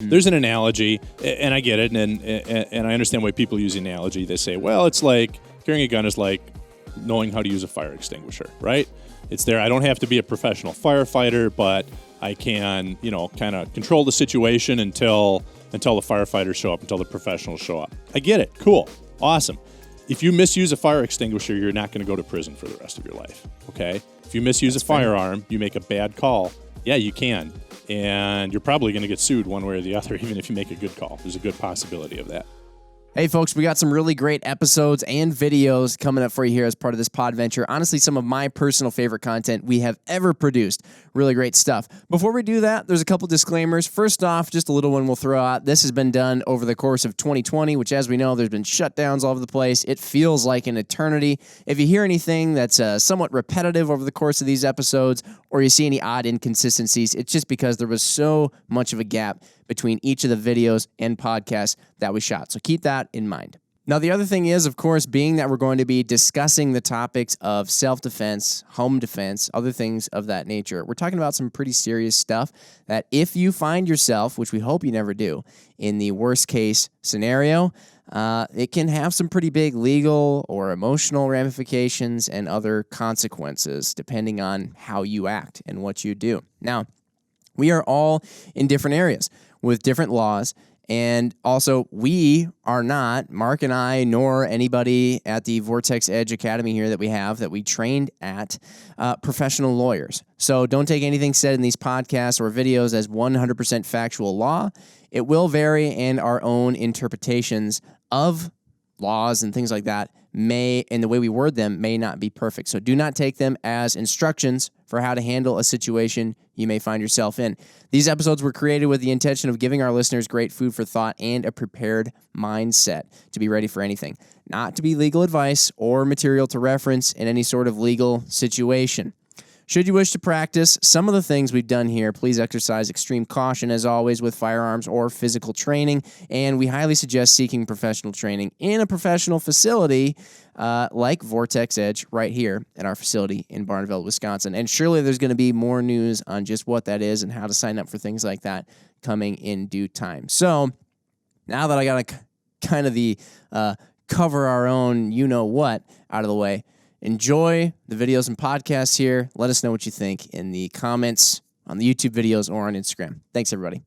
There's an analogy, and I get it, and I understand why people use the analogy. They say, well, it's like carrying a gun is like knowing how to use a fire extinguisher, right? It's there. I don't have to be a professional firefighter, but I can, kind of control the situation until the firefighters show up, until the professionals show up. I get it. Cool. Awesome. If you misuse a fire extinguisher, you're not going to go to prison for the rest of your life, okay? If you misuse a firearm, you make a bad call, yeah, you can. And you're probably going to get sued one way or the other, even if you make a good call. There's a good possibility of that. Hey, folks, we got some really great episodes and videos coming up for you here as part of this podventure. Honestly, some of my personal favorite content we have ever produced. Really great stuff. Before we do that, there's a couple disclaimers. First off, just a little one we'll throw out. This has been done over the course of 2020, which, as we know, there's been shutdowns all over the place. It feels like an eternity. If you hear anything that's somewhat repetitive over the course of these episodes, or you see any odd inconsistencies, it's just because there was so much of a gap between each of the videos and podcasts that we shot. So keep that in mind. Now, the other thing is, of course, being that we're going to be discussing the topics of self-defense, home defense, other things of that nature, we're talking about some pretty serious stuff that if you find yourself, which we hope you never do, in the worst case scenario, it can have some pretty big legal or emotional ramifications and other consequences depending on how you act and what you do. Now, we are all in different areas with different laws, and also we are not, Mark and I, nor anybody at the Vortex EDGE Academy here that we trained at, professional lawyers. So don't take anything said in these podcasts or videos as 100% factual law. It will vary, and our own interpretations of laws and things like that and the way we word them may not be perfect. So do not take them as instructions for how to handle a situation you may find yourself in. These episodes were created with the intention of giving our listeners great food for thought and a prepared mindset to be ready for anything, not to be legal advice or material to reference in any sort of legal situation. Should you wish to practice some of the things we've done here, please exercise extreme caution, as always, with firearms or physical training, and we highly suggest seeking professional training in a professional facility like Vortex EDGE right here at our facility in Barneveld, Wisconsin. And surely there's going to be more news on just what that is and how to sign up for things like that coming in due time. So now that I got kind of the cover our own you-know-what out of the way, enjoy the videos and podcasts here. Let us know what you think in the comments on the YouTube videos or on Instagram. Thanks, everybody.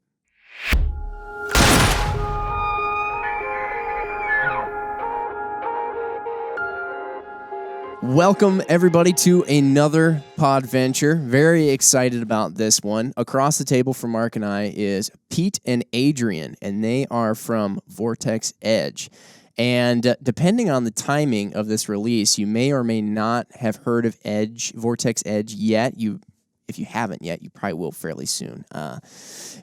Welcome, everybody, to another podventure. Very excited about this one. Across the table from Mark and I is Pete and Adrian, and they are from Vortex EDGE. And depending on the timing of this release, you may or may not have heard of Vortex EDGE yet. If you haven't yet, you probably will fairly soon.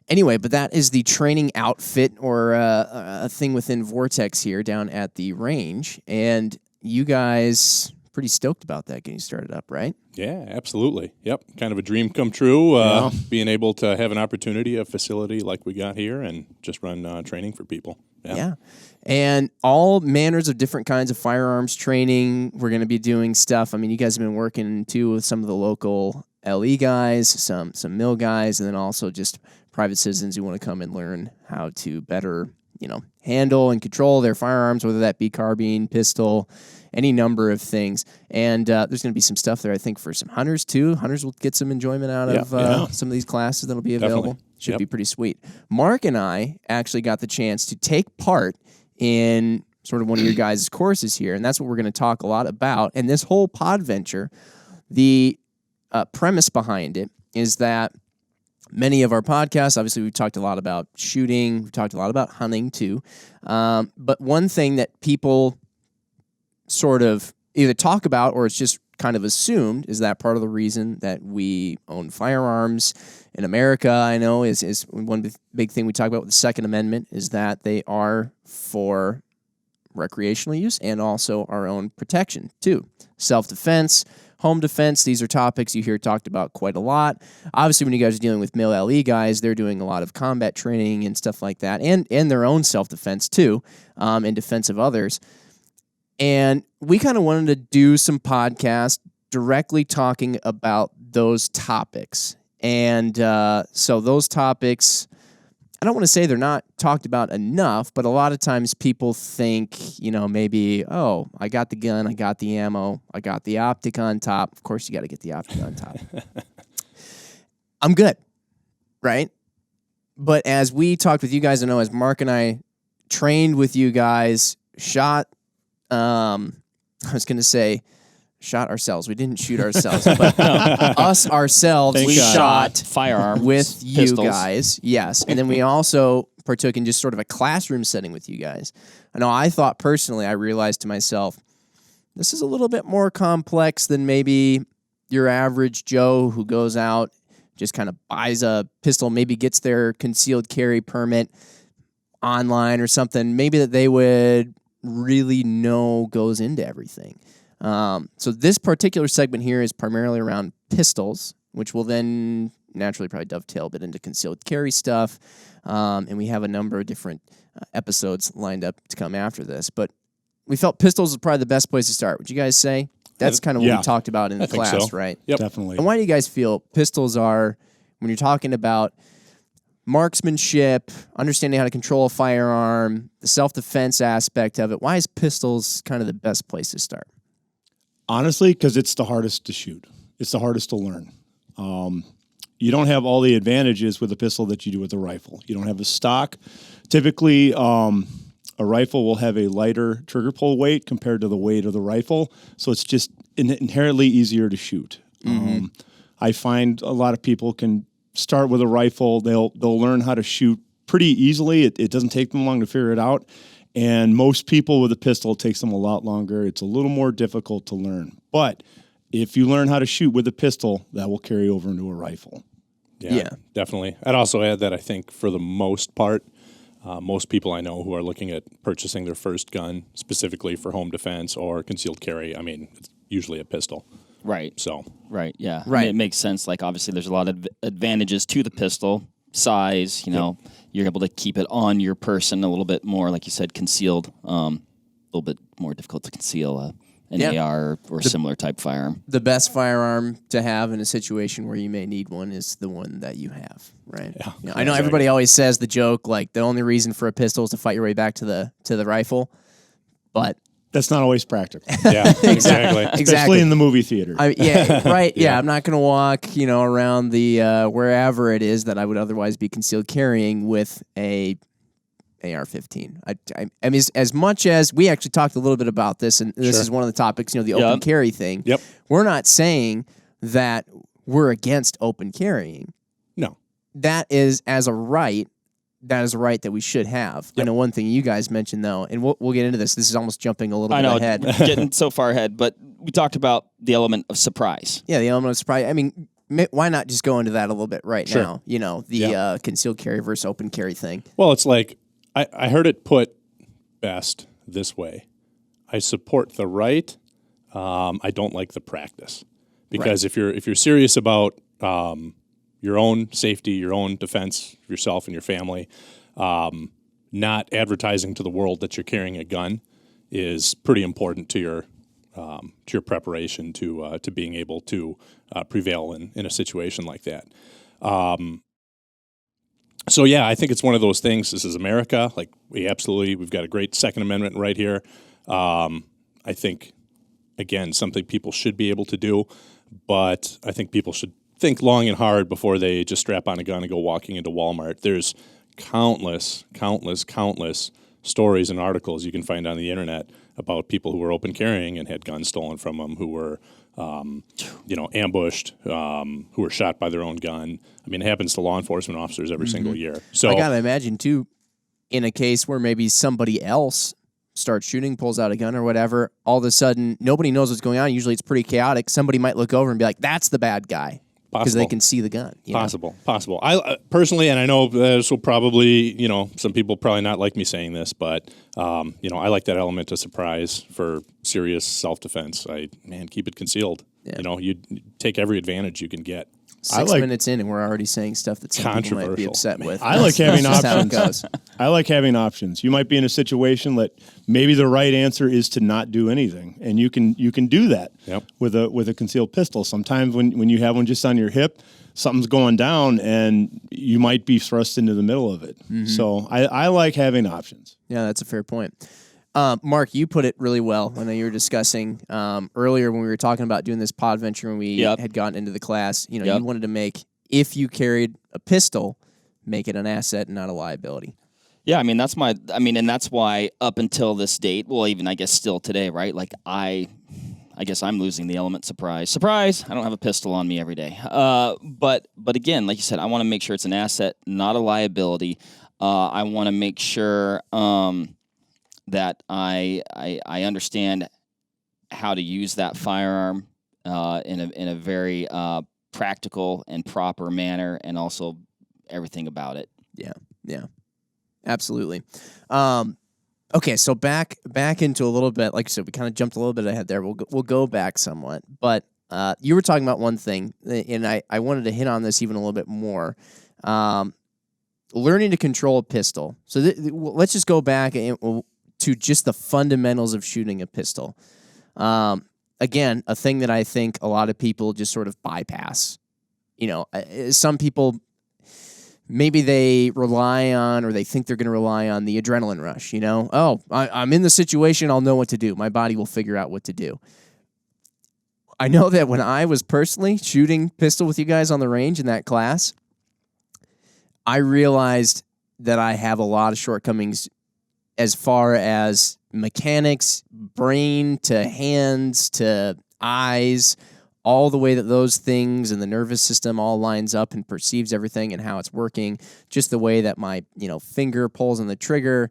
Anyway, but that is the training outfit or a thing within Vortex here down at the range. And you guys pretty stoked about that getting started up, right? Yeah, absolutely. Yep, kind of a dream come true, being able to have an opportunity, a facility like we got here, and just run training for people. Yeah. And all manners of different kinds of firearms training. We're going to be doing stuff. I mean, you guys have been working, too, with some of the local LE guys, some mill guys, and then also just private citizens who want to come and learn how to better, handle and control their firearms, whether that be carbine, pistol, any number of things. And there's going to be some stuff there, I think, for some hunters, too. Hunters will get some enjoyment out of some of these classes that'll be available. Definitely. Should be pretty sweet. Mark and I actually got the chance to take part in sort of one of your guys' courses here, and that's what we're going to talk a lot about. And this whole podventure, the premise behind it is that many of our podcasts, obviously we've talked a lot about shooting, we've talked a lot about hunting too, but one thing that people sort of either talk about or it's just kind of assumed is that part of the reason that we own firearms in America, I know, is one big thing we talk about with the Second Amendment is that they are for recreational use and also our own protection, too. Self-defense, home defense, these are topics you hear talked about quite a lot. Obviously, when you guys are dealing with male LE guys, they're doing a lot of combat training and stuff like that, and their own self-defense, too, in defense of others. And we kind of wanted to do some podcasts directly talking about those topics. And so those topics, I don't want to say they're not talked about enough, but a lot of times people think, maybe, oh, I got the gun, I got the ammo, I got the optic on top. Of course, you got to get the optic on top. I'm good, right? But as we talked with you guys, I know as Mark and I trained with you guys, shot ourselves. We didn't shoot ourselves, but us ourselves, we shot firearm with you pistols. guys. Yes. And then we also partook in just sort of a classroom setting with you guys. I know I thought personally, I realized to myself, this is a little bit more complex than maybe your average Joe who goes out, just kind of buys a pistol, maybe gets their concealed carry permit online or something, maybe that they would really know goes into everything. So this particular segment here is primarily around pistols, which will then naturally probably dovetail a bit into concealed carry stuff. And we have a number of different episodes lined up to come after this. But we felt pistols is probably the best place to start. Would you guys say? That's kind of what we talked about in the class, right? Yep. Definitely. And why do you guys feel pistols are, when you're talking about marksmanship, understanding how to control a firearm, the self-defense aspect of it, why is pistols kind of the best place to start? Honestly, because it's the hardest to shoot. It's the hardest to learn. You don't have all the advantages with a pistol that you do with a rifle. You don't have a stock. Typically, a rifle will have a lighter trigger pull weight compared to the weight of the rifle, so it's just inherently easier to shoot. I find a lot of people can start with a rifle. They'll learn how to shoot pretty easily. It doesn't take them long to figure it out. And most people with a pistol, it takes them a lot longer. It's a little more difficult to learn. But if you learn how to shoot with a pistol, that will carry over into a rifle. Yeah. Definitely. I'd also add that I think for the most part, most people I know who are looking at purchasing their first gun, specifically for home defense or concealed carry, I mean, it's usually a pistol. Right. So. Right, yeah. Right. I mean, it makes sense. Like, obviously, there's a lot of advantages to the pistol. Size, you're able to keep it on your person a little bit more, like you said, concealed. A little bit more difficult to conceal an AR or similar type firearm. The best firearm to have in a situation where you may need one is the one that you have, right? Yeah. I know everybody always says the joke, like the only reason for a pistol is to fight your way back to the rifle, but That's not always practical, Yeah, exactly. especially in the movie theater. right. Yeah, I'm not going to walk, around the wherever it is that I would otherwise be concealed carrying with a AR-15. I mean, as much as we actually talked a little bit about this, and this is one of the topics, the open carry thing. Yep. We're not saying that we're against open carrying. No. That is as a right. That is a right that we should have. Yep. I know one thing you guys mentioned, though, and we'll get into this. This is almost jumping a little I bit know, ahead. getting so far ahead, but we talked about the element of surprise. Yeah, the element of surprise. I mean, why not just go into that a little bit right now? The concealed carry versus open carry thing. Well, it's like, I heard it put best this way. I support the right. I don't like the practice. Because if you're serious about your own safety, your own defense, yourself and your family, not advertising to the world that you're carrying a gun is pretty important to your preparation to being able to prevail in a situation like that. So yeah, I think it's one of those things. This is America. Like we've got a great Second Amendment right here. I think, again, something people should be able to do, but I think people should think long and hard before they just strap on a gun and go walking into Walmart. There's countless stories and articles you can find on the internet about people who were open carrying and had guns stolen from them, who were, ambushed, who were shot by their own gun. I mean, it happens to law enforcement officers every single year. So I gotta imagine too, in a case where maybe somebody else starts shooting, pulls out a gun or whatever, all of a sudden nobody knows what's going on. Usually it's pretty chaotic. Somebody might look over and be like, "That's the bad guy." Because they can see the gun. Possible. I personally, and I know this will probably, some people probably not like me saying this, but, I like that element of surprise for serious self-defense. Keep it concealed. Yeah. You take every advantage you can get. 6 minutes in, and we're already saying stuff that some people might be upset with. I like having That's how it options. goes. I like having options. You might be in a situation that maybe the right answer is to not do anything, and you can do that with a concealed pistol. Sometimes when you have one just on your hip, something's going down, and you might be thrust into the middle of it. Mm-hmm. So I like having options. Yeah, that's a fair point. Mark, you put it really well. I know you were discussing earlier when we were talking about doing this pod venture when we had gotten into the class. You wanted to make, if you carried a pistol, make it an asset and not a liability. Yeah, and that's why up until this date, well, even I guess still today, right? Like I guess I'm losing the element surprise. Surprise! I don't have a pistol on me every day. But again, like you said, I want to make sure it's an asset, not a liability. I want to make sure that I understand how to use that firearm in a very practical and proper manner, and also everything about it. Yeah, absolutely. Okay, so back into a little bit. Like I said, we kind of jumped a little bit ahead there. We'll go back somewhat, but you were talking about one thing, and I wanted to hit on this even a little bit more. Learning to control a pistol. So let's just go back to just the fundamentals of shooting a pistol. Again, a thing that I think a lot of people just sort of bypass. Some people, maybe they rely on, or they think they're going to rely on the adrenaline rush. I'm in the situation, I'll know what to do. My body will figure out what to do. I know that when I was personally shooting pistol with you guys on the range in that class, I realized that I have a lot of shortcomings as far as mechanics, brain to hands to eyes, all the way that those things and the nervous system all lines up and perceives everything and how it's working, just the way that my finger pulls on the trigger.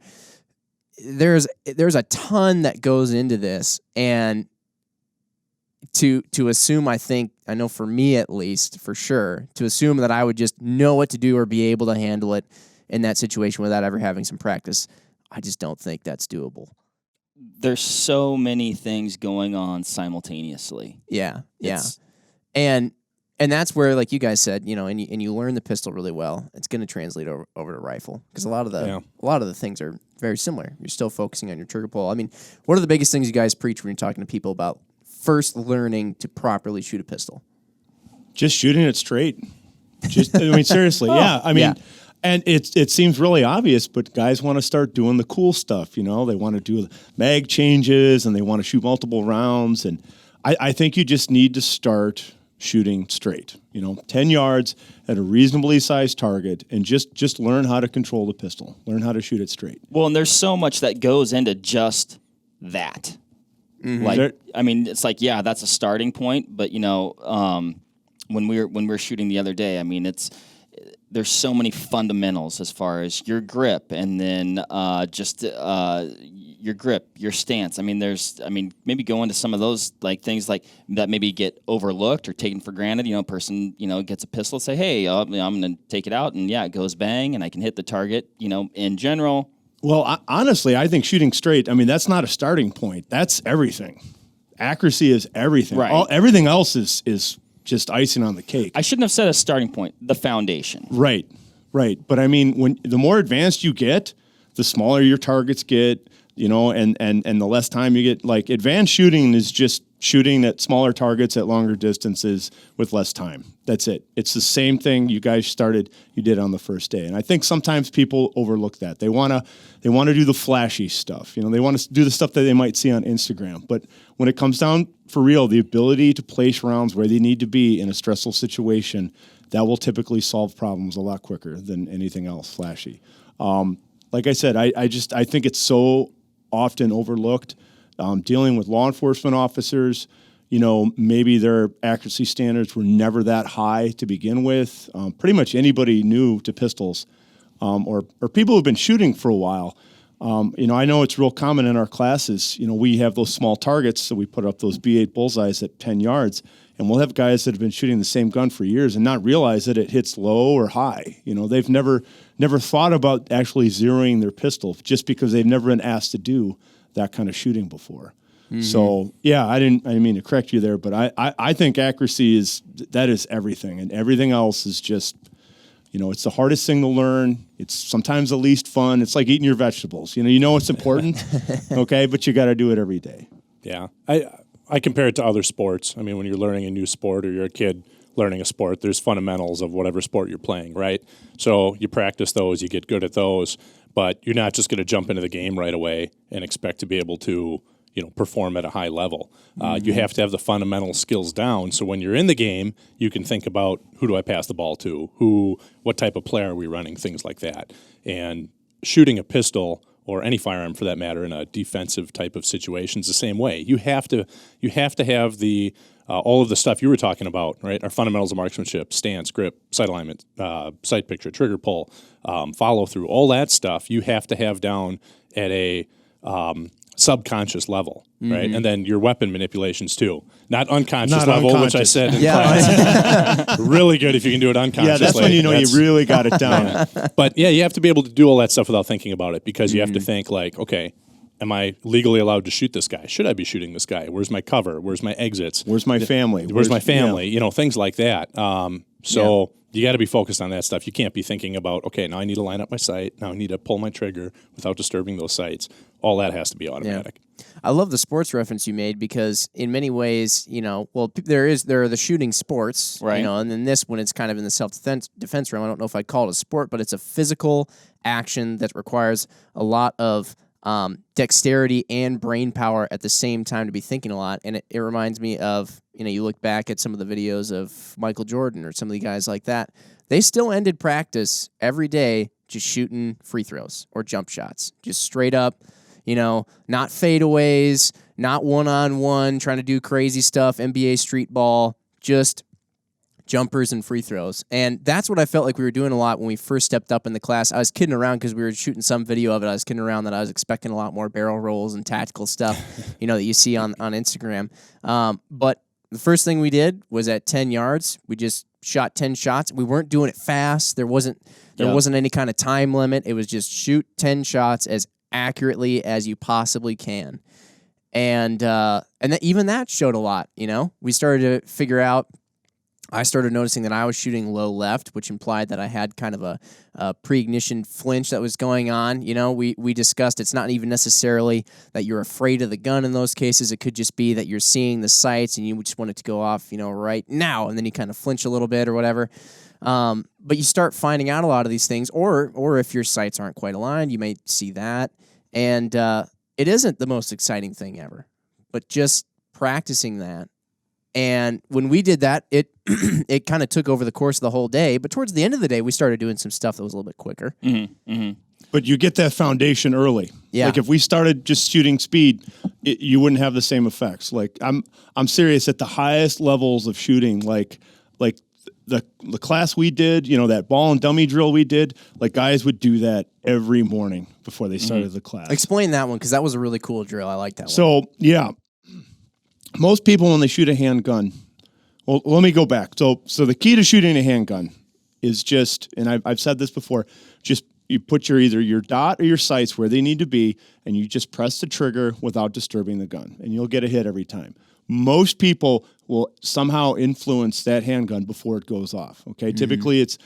There's a ton that goes into this, and to assume, I know for me at least, for sure, to assume that I would just know what to do or be able to handle it in that situation without ever having some practice, I just don't think that's doable. There's so many things going on simultaneously. Yeah. And that's where, like you guys said, and you learn the pistol really well, it's going to translate over to rifle, because a lot of the things are very similar. You're still focusing on your trigger pull. I mean, what are the biggest things you guys preach when you're talking to people about first learning to properly shoot a pistol? Just shooting it straight. Seriously. Yeah. And it seems really obvious, but guys want to start doing the cool stuff. They want to do mag changes, and they want to shoot multiple rounds. And I think you just need to start shooting straight. 10 yards at a reasonably sized target, and just learn how to control the pistol. Learn how to shoot it straight. Well, and there's so much that goes into just that. Mm-hmm. It's like, yeah, that's a starting point, but when we were shooting the other day, there's so many fundamentals as far as your grip, and then your grip, your stance. Maybe go into some of those things that maybe get overlooked or taken for granted. A person gets a pistol, say, hey, I'm going to take it out, and it goes bang, and I can hit the target. In general. Well, honestly, I think shooting straight, that's not a starting point. That's everything. Accuracy is everything. Right. Everything else is just icing on the cake. I shouldn't have said a starting point, the foundation. Right. But when the more advanced you get, the smaller your targets get, and the less time you get. Like, advanced shooting is just shooting at smaller targets at longer distances with less time. That's it. It's the same thing you did on the first day. And I think sometimes people overlook that. They want to do the flashy stuff. They want to do the stuff that they might see on Instagram. But when it comes down for real, the ability to place rounds where they need to be in a stressful situation, that will typically solve problems a lot quicker than anything else flashy. Like I said, I think it's so often overlooked. Dealing with law enforcement officers, maybe their accuracy standards were never that high to begin with. Pretty much anybody new to pistols, or people who've been shooting for a while. I know it's real common in our classes. We have those small targets, so we put up those B8 bullseyes at 10 yards, and we'll have guys that have been shooting the same gun for years and not realize that it hits low or high. They've never thought about actually zeroing their pistol just because they've never been asked to do that kind of shooting before. Mm-hmm. So I didn't mean to correct you there, but I think accuracy is everything, and everything else is just You know, it's the hardest thing to learn. It's sometimes the least fun. It's like eating your vegetables. You know it's important, okay, but you got to do it every day. Yeah. I compare it to other sports. I mean, when you're learning a new sport or you're a kid learning a sport, there's fundamentals of whatever sport you're playing, right? So you practice those, you get good at those, but you're not just going to jump into the game right away and expect to be able to, perform at a high level. You have to have the fundamental skills down. So when you're in the game, you can think about, who do I pass the ball to? What type of player are we running? Things like that. And shooting a pistol, or any firearm for that matter, in a defensive type of situation is the same way. You have to have the all of the stuff you were talking about, right? Our fundamentals of marksmanship: stance, grip, sight alignment, sight picture, trigger pull, follow through. All that stuff you have to have down at a subconscious level, right? And then your weapon manipulations too, not unconscious level, which I said in class. Really good if you can do it unconsciously. Yeah, that's when you really got it down. But yeah, you have to be able to do all that stuff without thinking about it, because you have to think like, okay, am I legally allowed to shoot this guy? Should I be shooting this guy? Where's my cover? Where's my exits? Where's my family? Where's my family? Things like that. You got to be focused on that stuff. You can't be thinking about, okay, now I need to line up my sight. Now I need to pull my trigger without disturbing those sights. All that has to be automatic. Yeah. I love the sports reference you made, because in many ways, there are the shooting sports, right? And then this one, it's kind of in the self-defense realm. I don't know if I'd call it a sport, but it's a physical action that requires a lot of dexterity and brain power at the same time to be thinking a lot. And it reminds me of, you look back at some of the videos of Michael Jordan or some of the guys like that. They still ended practice every day just shooting free throws or jump shots, just straight up, not fadeaways, not one-on-one, trying to do crazy stuff, NBA street ball, just jumpers and free throws. And that's what I felt like we were doing a lot when we first stepped up in the class. I was kidding around because we were shooting some video of it. I was kidding around that I was expecting a lot more barrel rolls and tactical stuff, that you see on Instagram. But the first thing we did was at 10 yards, we just shot 10 shots. We weren't doing it fast. There wasn't any kind of time limit. It was just shoot 10 shots as accurately as you possibly can. And even that showed a lot, We started to figure out, I started noticing that I was shooting low left, which implied that I had kind of a pre-ignition flinch that was going on. We discussed it's not even necessarily that you're afraid of the gun in those cases. It could just be that you're seeing the sights and you just want it to go off, right now, and then you kind of flinch a little bit or whatever. But you start finding out a lot of these things, or if your sights aren't quite aligned, you may see that. And it isn't the most exciting thing ever, but just practicing that. And when we did that, it it kind of took over the course of the whole day. But towards the end of the day, we started doing some stuff that was a little bit quicker. Mm-hmm. Mm-hmm. But you get that foundation early. Yeah. Like if we started just shooting speed, you wouldn't have the same effects. Like I'm serious, at the highest levels of shooting, like the class we did, that ball and dummy drill we did, like guys would do that every morning before they started the class. Explain that one, because that was a really cool drill. I like that one. So, yeah. Most people, when they shoot a handgun, well, let me go back. So the key to shooting a handgun is just, and I've said this before, just you put either your dot or your sights where they need to be, and you just press the trigger without disturbing the gun, and you'll get a hit every time. Most people will somehow influence that handgun before it goes off. Okay, typically it's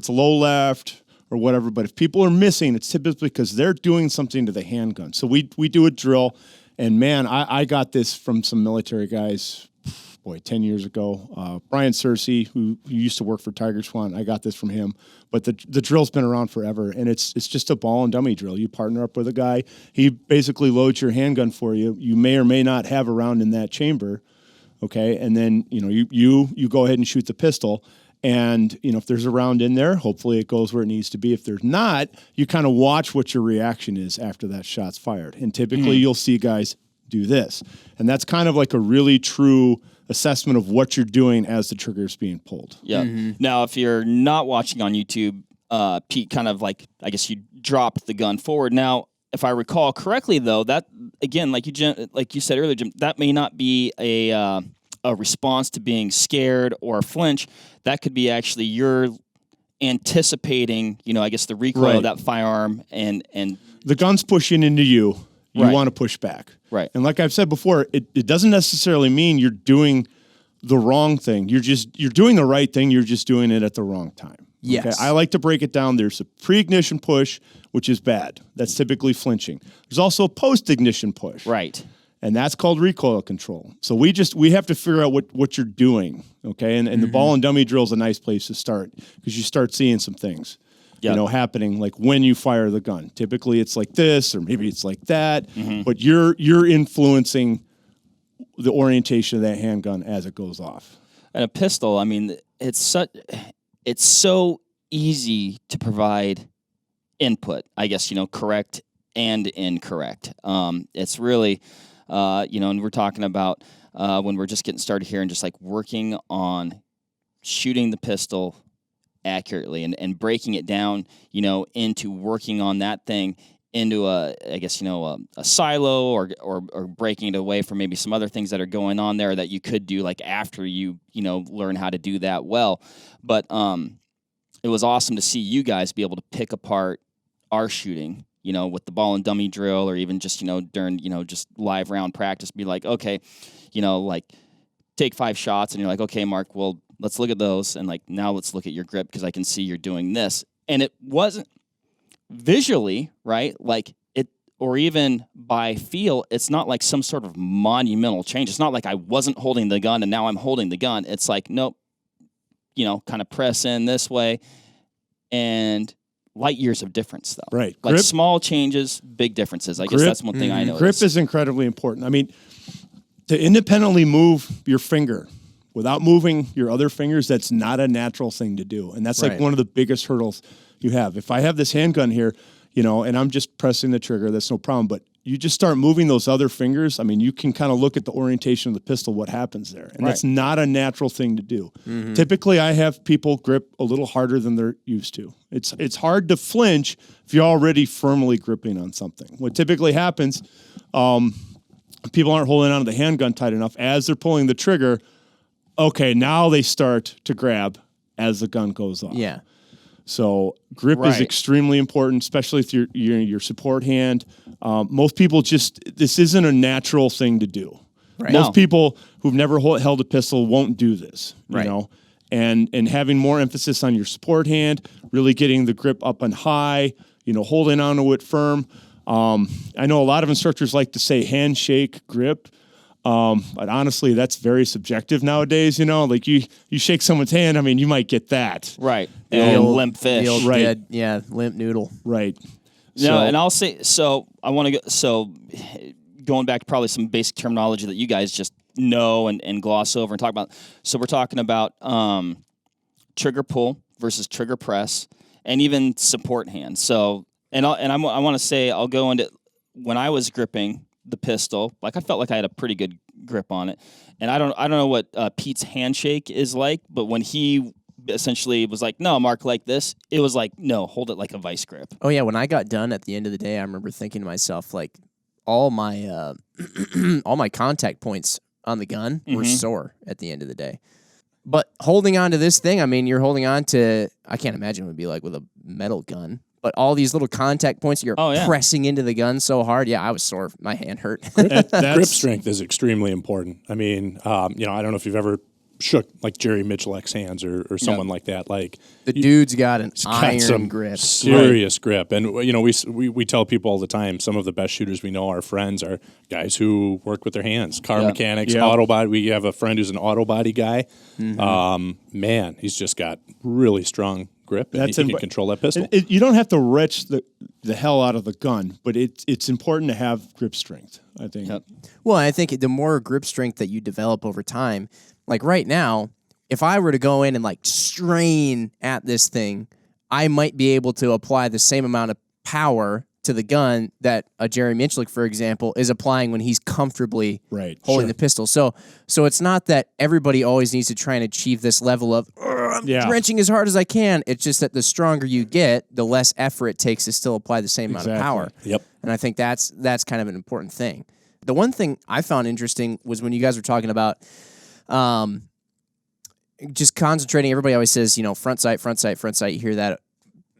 low left or whatever, but if people are missing, it's typically because they're doing something to the handgun. So we do a drill. And man, I got this from some military guys, 10 years ago. Brian Searcy, who used to work for Tiger Swan, I got this from him. But the drill's been around forever, and it's just a ball and dummy drill. You partner up with a guy. He basically loads your handgun for you. You may or may not have a round in that chamber, okay? And then you go ahead and shoot the pistol. And, if there's a round in there, hopefully it goes where it needs to be. If there's not, you kind of watch what your reaction is after that shot's fired. And typically you'll see guys do this. And that's kind of like a really true assessment of what you're doing as the trigger's being pulled. Yeah. Now, if you're not watching on YouTube, Pete kind of like, I guess you dropped the gun forward. Now, if I recall correctly, though, that, again, like you said earlier, Jim, that may not be a response to being scared or a flinch. That could be actually you're anticipating, I guess the recoil of that firearm, and the gun's pushing into you. You want to push back. Right. And like I've said before, it doesn't necessarily mean you're doing the wrong thing. You're doing the right thing. You're just doing it at the wrong time. Yes. Okay? I like to break it down. There's a pre-ignition push, which is bad. That's typically flinching. There's also a post-ignition push. Right. And that's called recoil control. So we have to figure out what you're doing, okay? And the ball and dummy drill is a nice place to start because you start seeing some things, happening like when you fire the gun. Typically it's like this, or maybe it's like that, but you're influencing the orientation of that handgun as it goes off. And a pistol, I mean, it's so easy to provide input, I guess, correct and incorrect. It's really... and we're talking about when we're just getting started here and just like working on shooting the pistol accurately and breaking it down, into working on that thing into a silo or breaking it away from maybe some other things that are going on there that you could do like after you learn how to do that well. But it was awesome to see you guys be able to pick apart our shooting, with the ball and dummy drill, or even just, during, just live round practice, be like, okay, like take 5 shots, and you're like, okay, Mark, well, let's look at those, and like, now let's look at your grip, because I can see you're doing this. And it wasn't visually, right, like it, or even by feel, it's not like some sort of monumental change. It's not like I wasn't holding the gun and now I'm holding the gun. It's like, nope, kind of press in this way, and light years of difference, though. Right. Like grip, small changes, big differences. I guess that's one thing I know. Grip is incredibly important. I mean, to independently move your finger without moving your other fingers, that's not a natural thing to do. And that's like one of the biggest hurdles you have. If I have this handgun here, and I'm just pressing the trigger, that's no problem. But you just start moving those other fingers, I mean, you can kind of look at the orientation of the pistol, what happens there. And that's not a natural thing to do. Typically, I have people grip a little harder than they're used to. It's hard to flinch if you're already firmly gripping on something. What typically happens, people aren't holding onto the handgun tight enough. As they're pulling the trigger, okay, now they start to grab as the gun goes off. Yeah. So grip is extremely important, especially if you're your support hand. Most people this isn't a natural thing to do. Right. Most people who've never held a pistol won't do this, you Right. know. And having more emphasis on your support hand, really getting the grip up and high, holding onto it firm. I know a lot of instructors like to say handshake grip. But honestly, that's very subjective nowadays. Like you shake someone's hand, I mean, you might get that. Right. The old limp fish. The old Right. limp noodle. Right. No, and I'll say, so I want to go, so going back to probably some basic terminology that you guys just know and gloss over and talk about. So we're talking about trigger pull versus trigger press, and even support hand. So, I want to say, I'll go into, when I was gripping the pistol, like I felt like I had a pretty good grip on it. And I don't know what Pete's handshake is like, but when he essentially was like, no, Mark, like this, it was like, no, hold it like a vice grip. Oh yeah, when I got done at the end of the day, I remember thinking to myself, like, all my all my contact points on the gun were sore at the end of the day. But holding on to this thing, I mean, you're holding on to, I can't imagine what it would be like with a metal gun. But all these little contact points, you're pressing into the gun so hard. Yeah, I was sore. My hand hurt. Grip strength is extremely important. I mean, I don't know if you've ever shook like Jerry Michalek's hands or someone like that. Like the dude's got an iron grip, serious grip. And we tell people all the time, some of the best shooters we know, our friends, are guys who work with their hands, car mechanics, auto body. We have a friend who's an auto body guy. Man, he's just got really strong grip, and he can control that pistol. You don't have to wrench the hell out of the gun, but it's important to have grip strength, I think. Yep. Well, I think the more grip strength that you develop over time, like right now, if I were to go in and like strain at this thing, I might be able to apply the same amount of power to the gun that a Jerry Michalek, for example, is applying when he's comfortably holding the pistol. So it's not that everybody always needs to try and achieve this level of I'm wrenching as hard as I can. It's just that the stronger you get, the less effort it takes to still apply the same amount of power. Yep. And I think that's kind of an important thing. The one thing I found interesting was when you guys were talking about just concentrating. Everybody always says, front sight, front sight, front sight. You hear that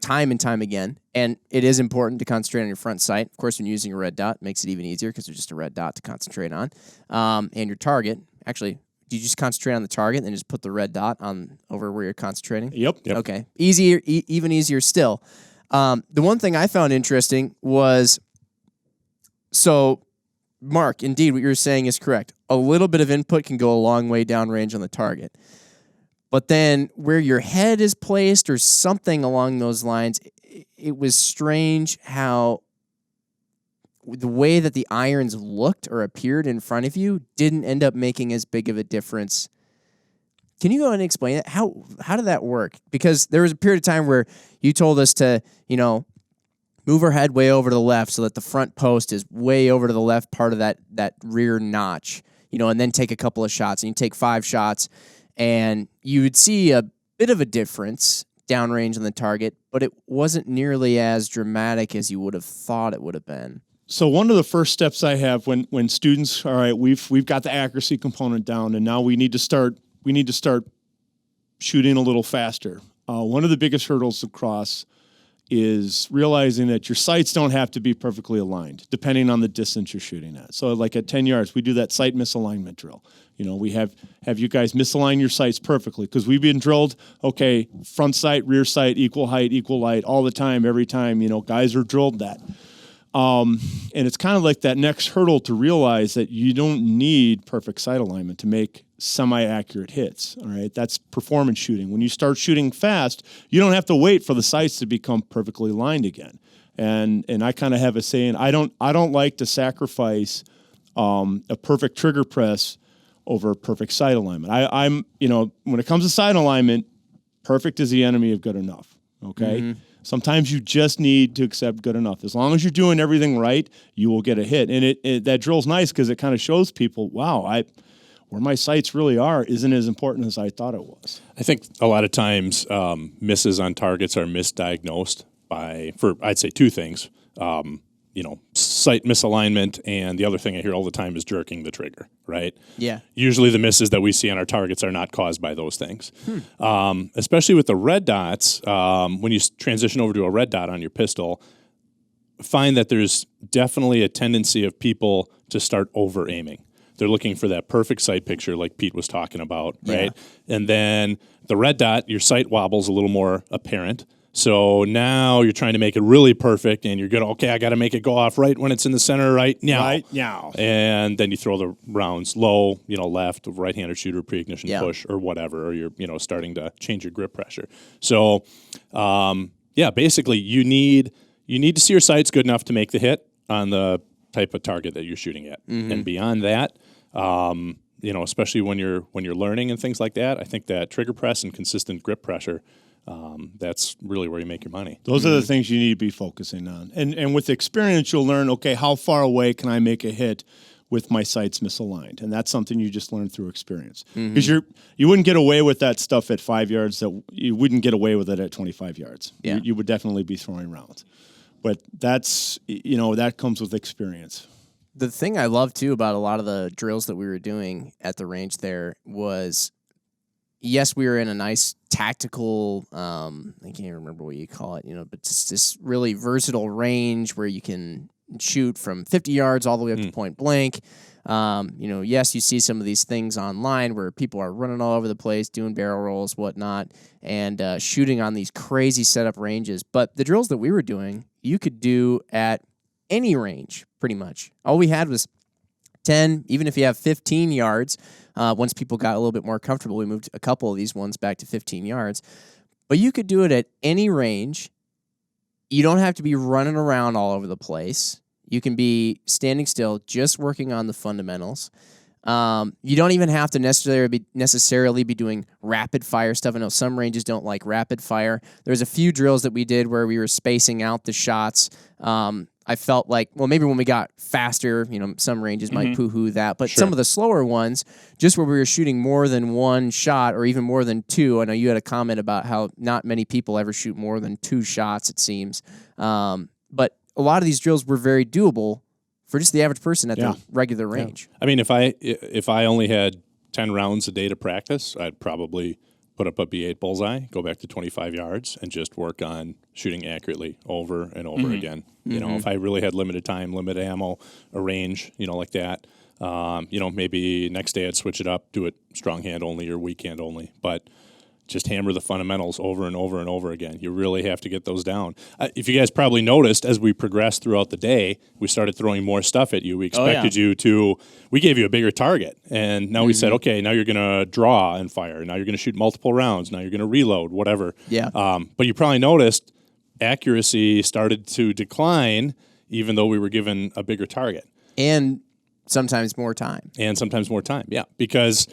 time and time again. And it is important to concentrate on your front sight. Of course, when you're using a red dot, it makes it even easier because there's just a red dot to concentrate on. And your target. Actually, do you just concentrate on the target and then just put the red dot on over where you're concentrating? Yep. Okay. Easier, even easier still. The one thing I found interesting was, so Mark, indeed, what you're saying is correct. A little bit of input can go a long way downrange on the target. But then where your head is placed or something along those lines, it was strange how the way that the irons looked or appeared in front of you didn't end up making as big of a difference. Can you go and explain it? How did that work? Because there was a period of time where you told us to, move our head way over to the left so that the front post is way over to the left part of that rear notch, and then take a couple of shots. And you take 5 shots, and you would see a bit of a difference downrange on the target, but it wasn't nearly as dramatic as you would have thought it would have been. So one of the first steps I have when students, all right, we've got the accuracy component down, and now we need to start shooting a little faster. One of the biggest hurdles to cross is realizing that your sights don't have to be perfectly aligned, depending on the distance you're shooting at. So like at 10 yards, we do that sight misalignment drill. We have you guys misalign your sights perfectly, because we've been drilled, okay, front sight, rear sight, equal height, equal light, all the time, every time, guys are drilled that. And it's kind of like that next hurdle to realize that you don't need perfect sight alignment to make semi-accurate hits. All right, that's performance shooting. When you start shooting fast, you don't have to wait for the sights to become perfectly aligned again. And I kind of have a saying: I don't like to sacrifice a perfect trigger press over perfect sight alignment. I'm when it comes to sight alignment, perfect is the enemy of good enough. Okay. Mm-hmm. Sometimes you just need to accept good enough. As long as you're doing everything right, you will get a hit. And that drill's nice because it kind of shows people, wow, where my sights really are isn't as important as I thought it was. I think a lot of times misses on targets are misdiagnosed for I'd say 2 things. Sight misalignment, and the other thing I hear all the time is jerking the trigger, right? Yeah. Usually the misses that we see on our targets are not caused by those things. Especially with the red dots, when you transition over to a red dot on your pistol, find that there's definitely a tendency of people to start over-aiming. They're looking for that perfect sight picture like Pete was talking about, right? Yeah. And then the red dot, your sight wobble's a little more apparent. So now you're trying to make it really perfect, and you're I got to make it go off right when it's in the center, right now. Right now. And then you throw the rounds low, left, right-handed shooter, pre-ignition push, or whatever, or you're, starting to change your grip pressure. So, basically you need to see your sights good enough to make the hit on the type of target that you're shooting at. Mm-hmm. And beyond that, especially when you're learning and things like that, I think that trigger press and consistent grip pressure, that's really where you make your money. Those are the things you need to be focusing on. And with experience, you'll learn, okay, how far away can I make a hit with my sights misaligned? And that's something you just learn through experience. Because you wouldn't get away with that stuff at 5 yards that you wouldn't get away with it at 25 yards. Yeah. You would definitely be throwing rounds. But that's, that comes with experience. The thing I love, too, about a lot of the drills that we were doing at the range there was, yes, we were in a nice tactical, I can't remember what you call it, but it's this really versatile range where you can shoot from 50 yards all the way up to point blank. Yes, you see some of these things online where people are running all over the place, doing barrel rolls, whatnot, and shooting on these crazy setup ranges. But the drills that we were doing, you could do at any range, pretty much. All we had was 10, even if you have 15 yards. Once people got a little bit more comfortable, we moved a couple of these ones back to 15 yards. But you could do it at any range. You don't have to be running around all over the place. You can be standing still, just working on the fundamentals. You don't even have to necessarily be doing rapid fire stuff. I know some ranges don't like rapid fire. There's a few drills that we did where we were spacing out the shots. I felt like, well, maybe when we got faster, some ranges might poo-hoo that, but some of the slower ones, just where we were shooting more than one shot or even more than 2. I know you had a comment about how not many people ever shoot more than 2 shots, it seems. But a lot of these drills were very doable for just the average person at the regular range. I mean, if I only had 10 rounds a day to practice, I'd probably put up a B8 bullseye, go back to 25 yards, and just work on shooting accurately over and over again. You know, if I really had limited time, limited ammo, a range, you know, like that, you know, maybe next day I'd switch it up, do it strong hand only or weak hand only. But just hammer the fundamentals over and over and over again. You really have to get those down. If you guys probably noticed, as we progressed throughout the day, we started throwing more stuff at you. We expected you to, we gave you a bigger target. And now we said, okay, now you're going to draw and fire. Now you're going to shoot multiple rounds. Now you're going to reload, whatever. Yeah. But you probably noticed accuracy started to decline, even though we were given a bigger target. And sometimes more time. Yeah. Because,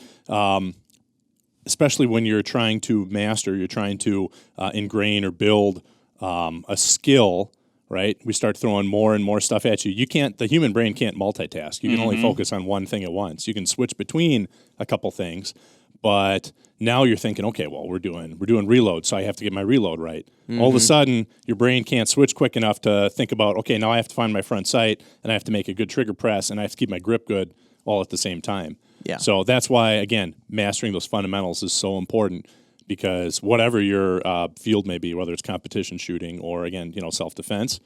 especially when you're trying to master, you're trying to ingrain or build a skill, right? We start throwing more and more stuff at you. You can't, the human brain can't multitask. You can only focus on one thing at once. You can switch between a couple things, but now you're thinking, okay, well, we're doing reload, so I have to get my reload right. All of a sudden, your brain can't switch quick enough to think about, okay, now I have to find my front sight, and I have to make a good trigger press, and I have to keep my grip good all at the same time. Yeah. So that's why, again, mastering those fundamentals is so important, because whatever your field may be, whether it's competition shooting or, again, you know, self-defense,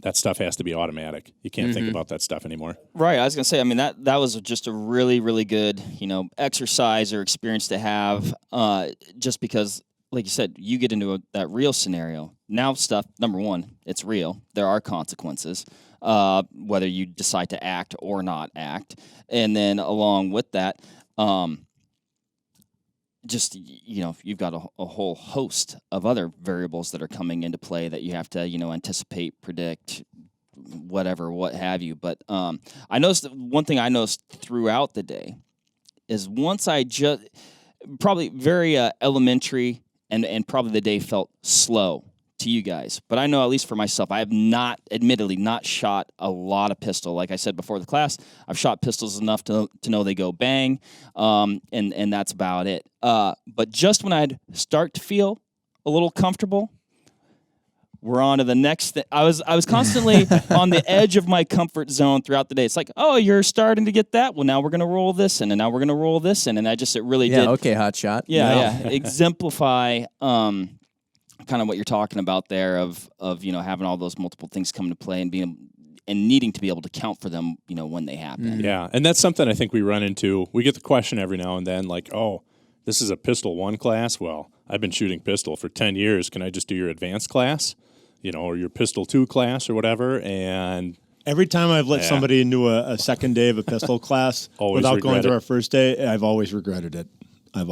that stuff has to be automatic. You can't think about that stuff anymore. Right. I was going to say, I mean, that was just a really, really good, you know, exercise or experience to have, just because, like you said, you get into that real scenario. Now stuff, number one, it's real. There are consequences. Whether you decide to act or not act. And then along with that, just, you know, you've got a whole host of other variables that are coming into play that you have to, you know, anticipate, predict, whatever, what have you. But I noticed that one thing I noticed throughout the day is once I just, probably very elementary, and probably the day felt slow to you guys, but I know at least for myself, I have admittedly not shot a lot of pistol. Like I said before the class, I've shot pistols enough to know they go bang, and that's about it. But just when I'd start to feel a little comfortable, we're on to the next thing. I was constantly on the edge of my comfort zone throughout the day. It's like, oh, you're starting to get that. Well, now we're going to roll this in, and now we're going to roll this in, and it really did. Okay, hot shot. Yeah. Exemplify. Kind of what you're talking about there of you know, having all those multiple things come into play and needing to be able to count for them, you know, when they happen. Yeah, and that's something I think we run into. We get the question every now and then, like, oh, this is a Pistol 1 class? Well, I've been shooting pistol for 10 years. Can I just do your advanced class? You know, or your Pistol 2 class or whatever? And every time I've let somebody into a second day of a pistol class without going through our first day, I've always regretted it. I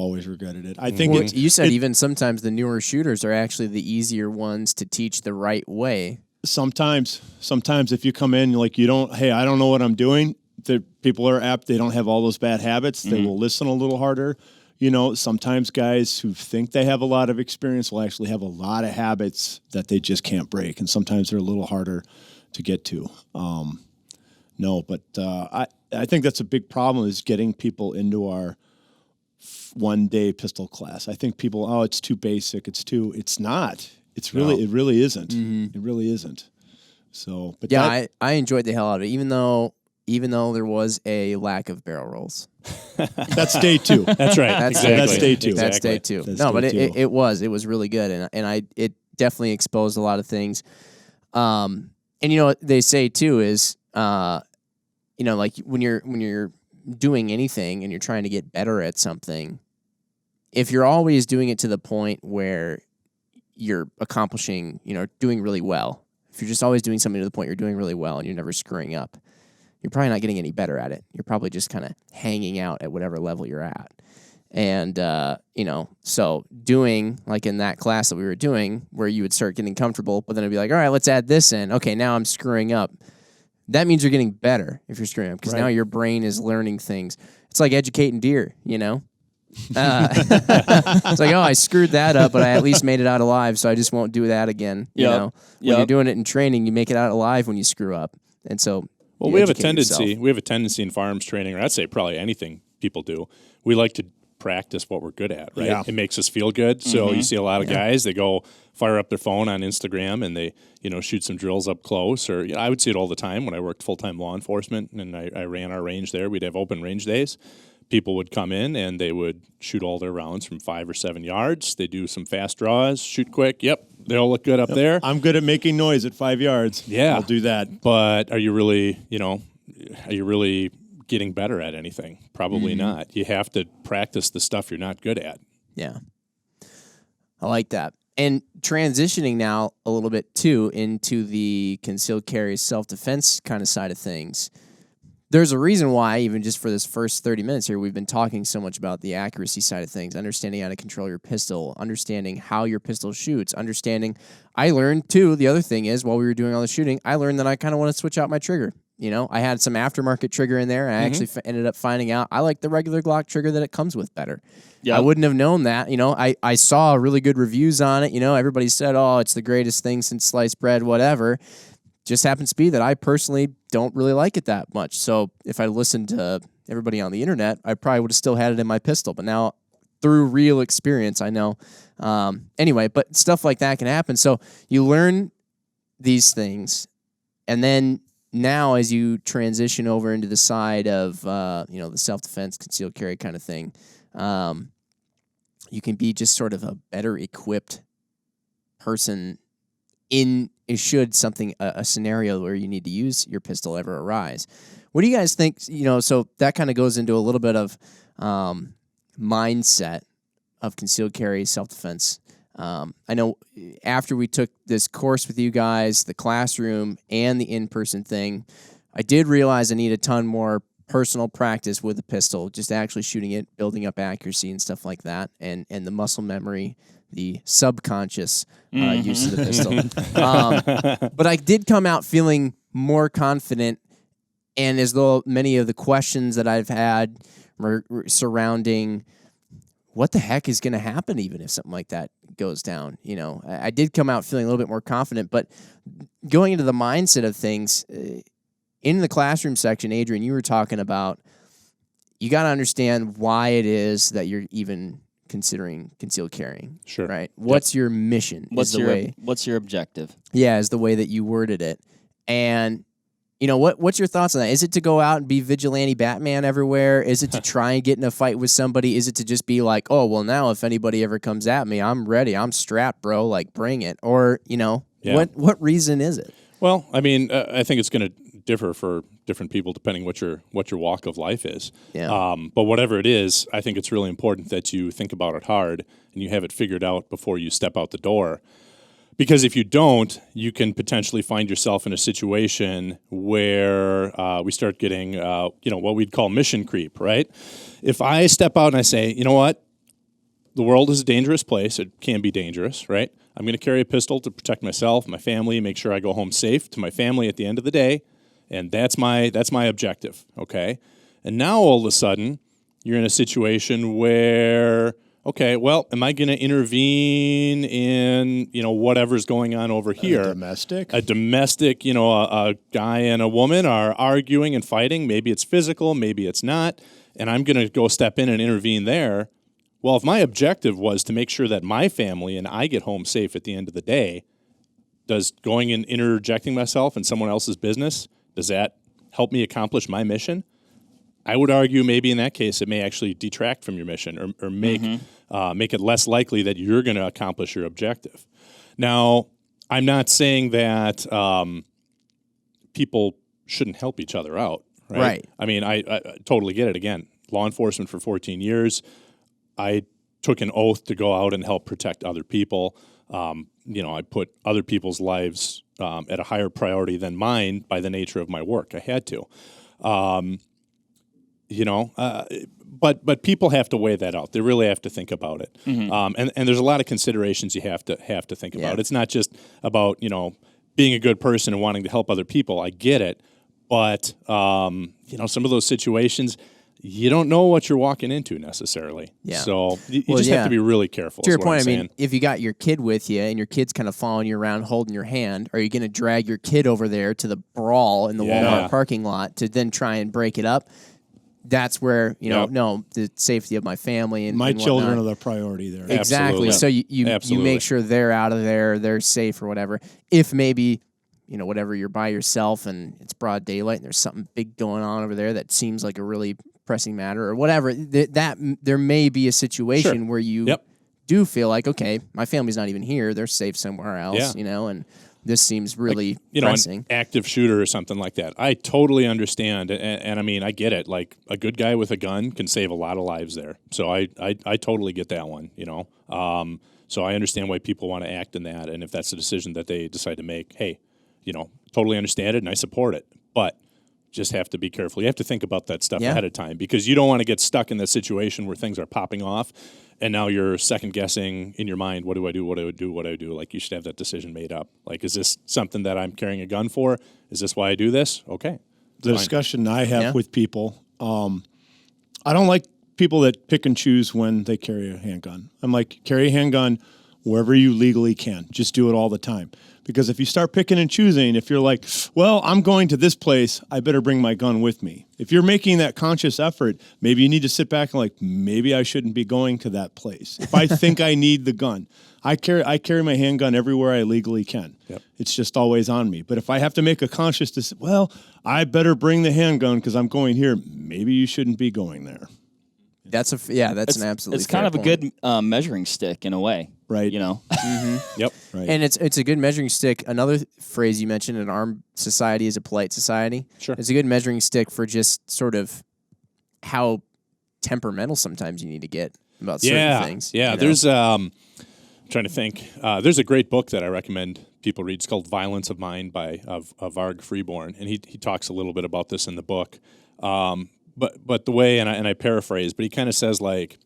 think you said even sometimes the newer shooters are actually the easier ones to teach the right way. Sometimes if you come in like I don't know what I'm doing, the people are apt, they don't have all those bad habits. They will listen a little harder. You know, sometimes guys who think they have a lot of experience will actually have a lot of habits that they just can't break, and sometimes they're a little harder to get to. I think that's a big problem, is getting people into our one-day pistol class. I think people, it's too basic. It's not. It really isn't. It really isn't. So, but yeah, I enjoyed the hell out of it, even though there was a lack of barrel rolls. That's day 2. That's right. That's day 2. That's day 2. But it was really good, and it definitely exposed a lot of things. And you know what they say too is, you know, like when you're doing anything and you're trying to get better at something, if you're always doing it to the point where you're accomplishing, you know, doing really well, if you're just always doing something to the point you're doing really well and you're never screwing up, you're probably not getting any better at it. You're probably just kind of hanging out at whatever level you're at. And, you know, so doing like in that class that we were doing where you would start getting comfortable, but then it'd be like, all right, let's add this in. Okay, now I'm screwing up. That means you're getting better if you're screwing up, because now your brain is learning things. It's like educating deer, you know? It's like, oh, I screwed that up, but I at least made it out alive, so I just won't do that again. You know? When you're doing it in training, you make it out alive when you screw up. And so we have a tendency in firearms training, or I'd say probably anything people do, we like to practice what we're good at, right? Yeah. It makes us feel good. So you see a lot of guys, they go fire up their phone on Instagram and they, you know, shoot some drills up close. Or, you know, I would see it all the time when I worked full-time law enforcement and I ran our range there. We'd have open range days. people would come in and they would shoot all their rounds from 5 or 7 yards. They do some fast draws, shoot quick. Yep, they all look good up there. I'm good at making noise at 5 yards. Yeah, I'll do that. But are you really, getting better at anything? Probably not. You have to practice the stuff you're not good at. Yeah. I like that. And transitioning now a little bit, too, into the concealed carry self-defense kind of side of things. There's a reason why, even just for this first 30 minutes here, we've been talking so much about the accuracy side of things, understanding how to control your pistol, understanding how your pistol shoots, I learned, too, the other thing is, while we were doing all the shooting, I learned that I kind of want to switch out my trigger. I had some aftermarket trigger in there, and I actually ended up finding out I like the regular Glock trigger that it comes with better. Yep. I wouldn't have known that. I saw really good reviews on it. Everybody said, oh, it's the greatest thing since sliced bread, whatever. Just happens to be that I personally don't really like it that much. So if I listened to everybody on the internet, I probably would have still had it in my pistol. But now, through real experience, I know. Anyway, but stuff like that can happen. So you learn these things, and then now as you transition over into the side of the self-defense, concealed carry kind of thing, you can be just sort of a better equipped person should a scenario where you need to use your pistol ever arise. What do you guys think? So that kind of goes into a little bit of mindset of concealed carry self-defense. I know after we took this course with you guys, the classroom and the in-person thing, I did realize I need a ton more personal practice with a pistol, just actually shooting it, building up accuracy and stuff like that, and the muscle memory, the subconscious use of the pistol. But I did come out feeling more confident, and as though many of the questions that I've had surrounding what the heck is going to happen even if something like that goes down, I did come out feeling a little bit more confident. But going into the mindset of things, in the classroom section, Adrian, you were talking about you got to understand why it is that you're even considering concealed carrying. Sure. Right? What's your mission? What's your objective? Yeah, is the way that you worded it. And what's your thoughts on that? Is it to go out and be vigilante Batman everywhere? Is it to try and get in a fight with somebody? Is it to just be like, oh, well, now if anybody ever comes at me, I'm ready. I'm strapped, bro. Like, bring it. Or, what reason is it? Well, I mean, I think it's going to differ for different people depending what your walk of life is. Yeah. But whatever it is, I think it's really important that you think about it hard and you have it figured out before you step out the door. Because if you don't, you can potentially find yourself in a situation where we start getting, what we'd call mission creep, right? If I step out and I say, you know what, the world is a dangerous place. It can be dangerous, right? I'm going to carry a pistol to protect myself, my family, make sure I go home safe to my family at the end of the day, and that's my objective, okay? And now all of a sudden, you're in a situation where, okay, well, am I going to intervene in, whatever's going on over here? A domestic, a guy and a woman are arguing and fighting. Maybe it's physical, maybe it's not, and I'm going to go step in and intervene there. Well, if my objective was to make sure that my family and I get home safe at the end of the day, does going and interjecting myself in someone else's business, does that help me accomplish my mission? I would argue maybe in that case it may actually detract from your mission or make it less likely that you're going to accomplish your objective. Now, I'm not saying that people shouldn't help each other out, right? I mean, I totally get it. Again, law enforcement for 14 years. I took an oath to go out and help protect other people. I put other people's lives at a higher priority than mine by the nature of my work. I had to. But people have to weigh that out. They really have to think about it. And there's a lot of considerations you have to think about. It's not just about, being a good person and wanting to help other people. I get it. But, some of those situations, you don't know what you're walking into necessarily. Yeah. So you just have to be really careful. To your point, I mean, if you got your kid with you and your kid's kind of following you around holding your hand, are you going to drag your kid over there to the brawl in the Walmart parking lot to then try and break it up? That's where, no, the safety of my family and my and children are the priority there. Exactly. Absolutely. So you make sure they're out of there, they're safe or whatever. If maybe, whatever, you're by yourself and it's broad daylight and there's something big going on over there that seems like a really pressing matter or whatever, that there may be a situation where you do feel like, okay, my family's not even here; they're safe somewhere else, and this seems really pressing. An active shooter or something like that. I totally understand, and I mean, I get it. Like a good guy with a gun can save a lot of lives there. So I totally get that one. So I understand why people want to act in that, and if that's the decision that they decide to make, hey, totally understand it, and I support it. But just have to be careful. You have to think about that stuff ahead of time, because you don't want to get stuck in that situation where things are popping off, and now you're second guessing in your mind, what do I do, what do I do, what do I do? Like, you should have that decision made up. Like, is this something that I'm carrying a gun for? Is this why I do this? Okay. The discussion I have with people, I don't like people that pick and choose when they carry a handgun. I'm like, carry a handgun wherever you legally can. Just do it all the time. Because if you start picking and choosing, if you're like, well, I'm going to this place, I better bring my gun with me. If you're making that conscious effort, maybe you need to sit back and like, maybe I shouldn't be going to that place. If I think I need the gun, I carry my handgun everywhere I legally can. Yep. It's just always on me. But if I have to make a conscious decision, well, I better bring the handgun because I'm going here, maybe you shouldn't be going there. That's an absolutely. It's kind of point. a good measuring stick in a way, right? Yep, right. And it's a good measuring stick. Another phrase you mentioned: an armed society is a polite society. Sure, it's a good measuring stick for just sort of how temperamental sometimes you need to get about certain things. Yeah, there's I'm trying to think. There's a great book that I recommend people read. It's called "Violence of Mind" by Varg Freeborn, and he talks a little bit about this in the book. But the way, and I paraphrase, but he kind of says, like,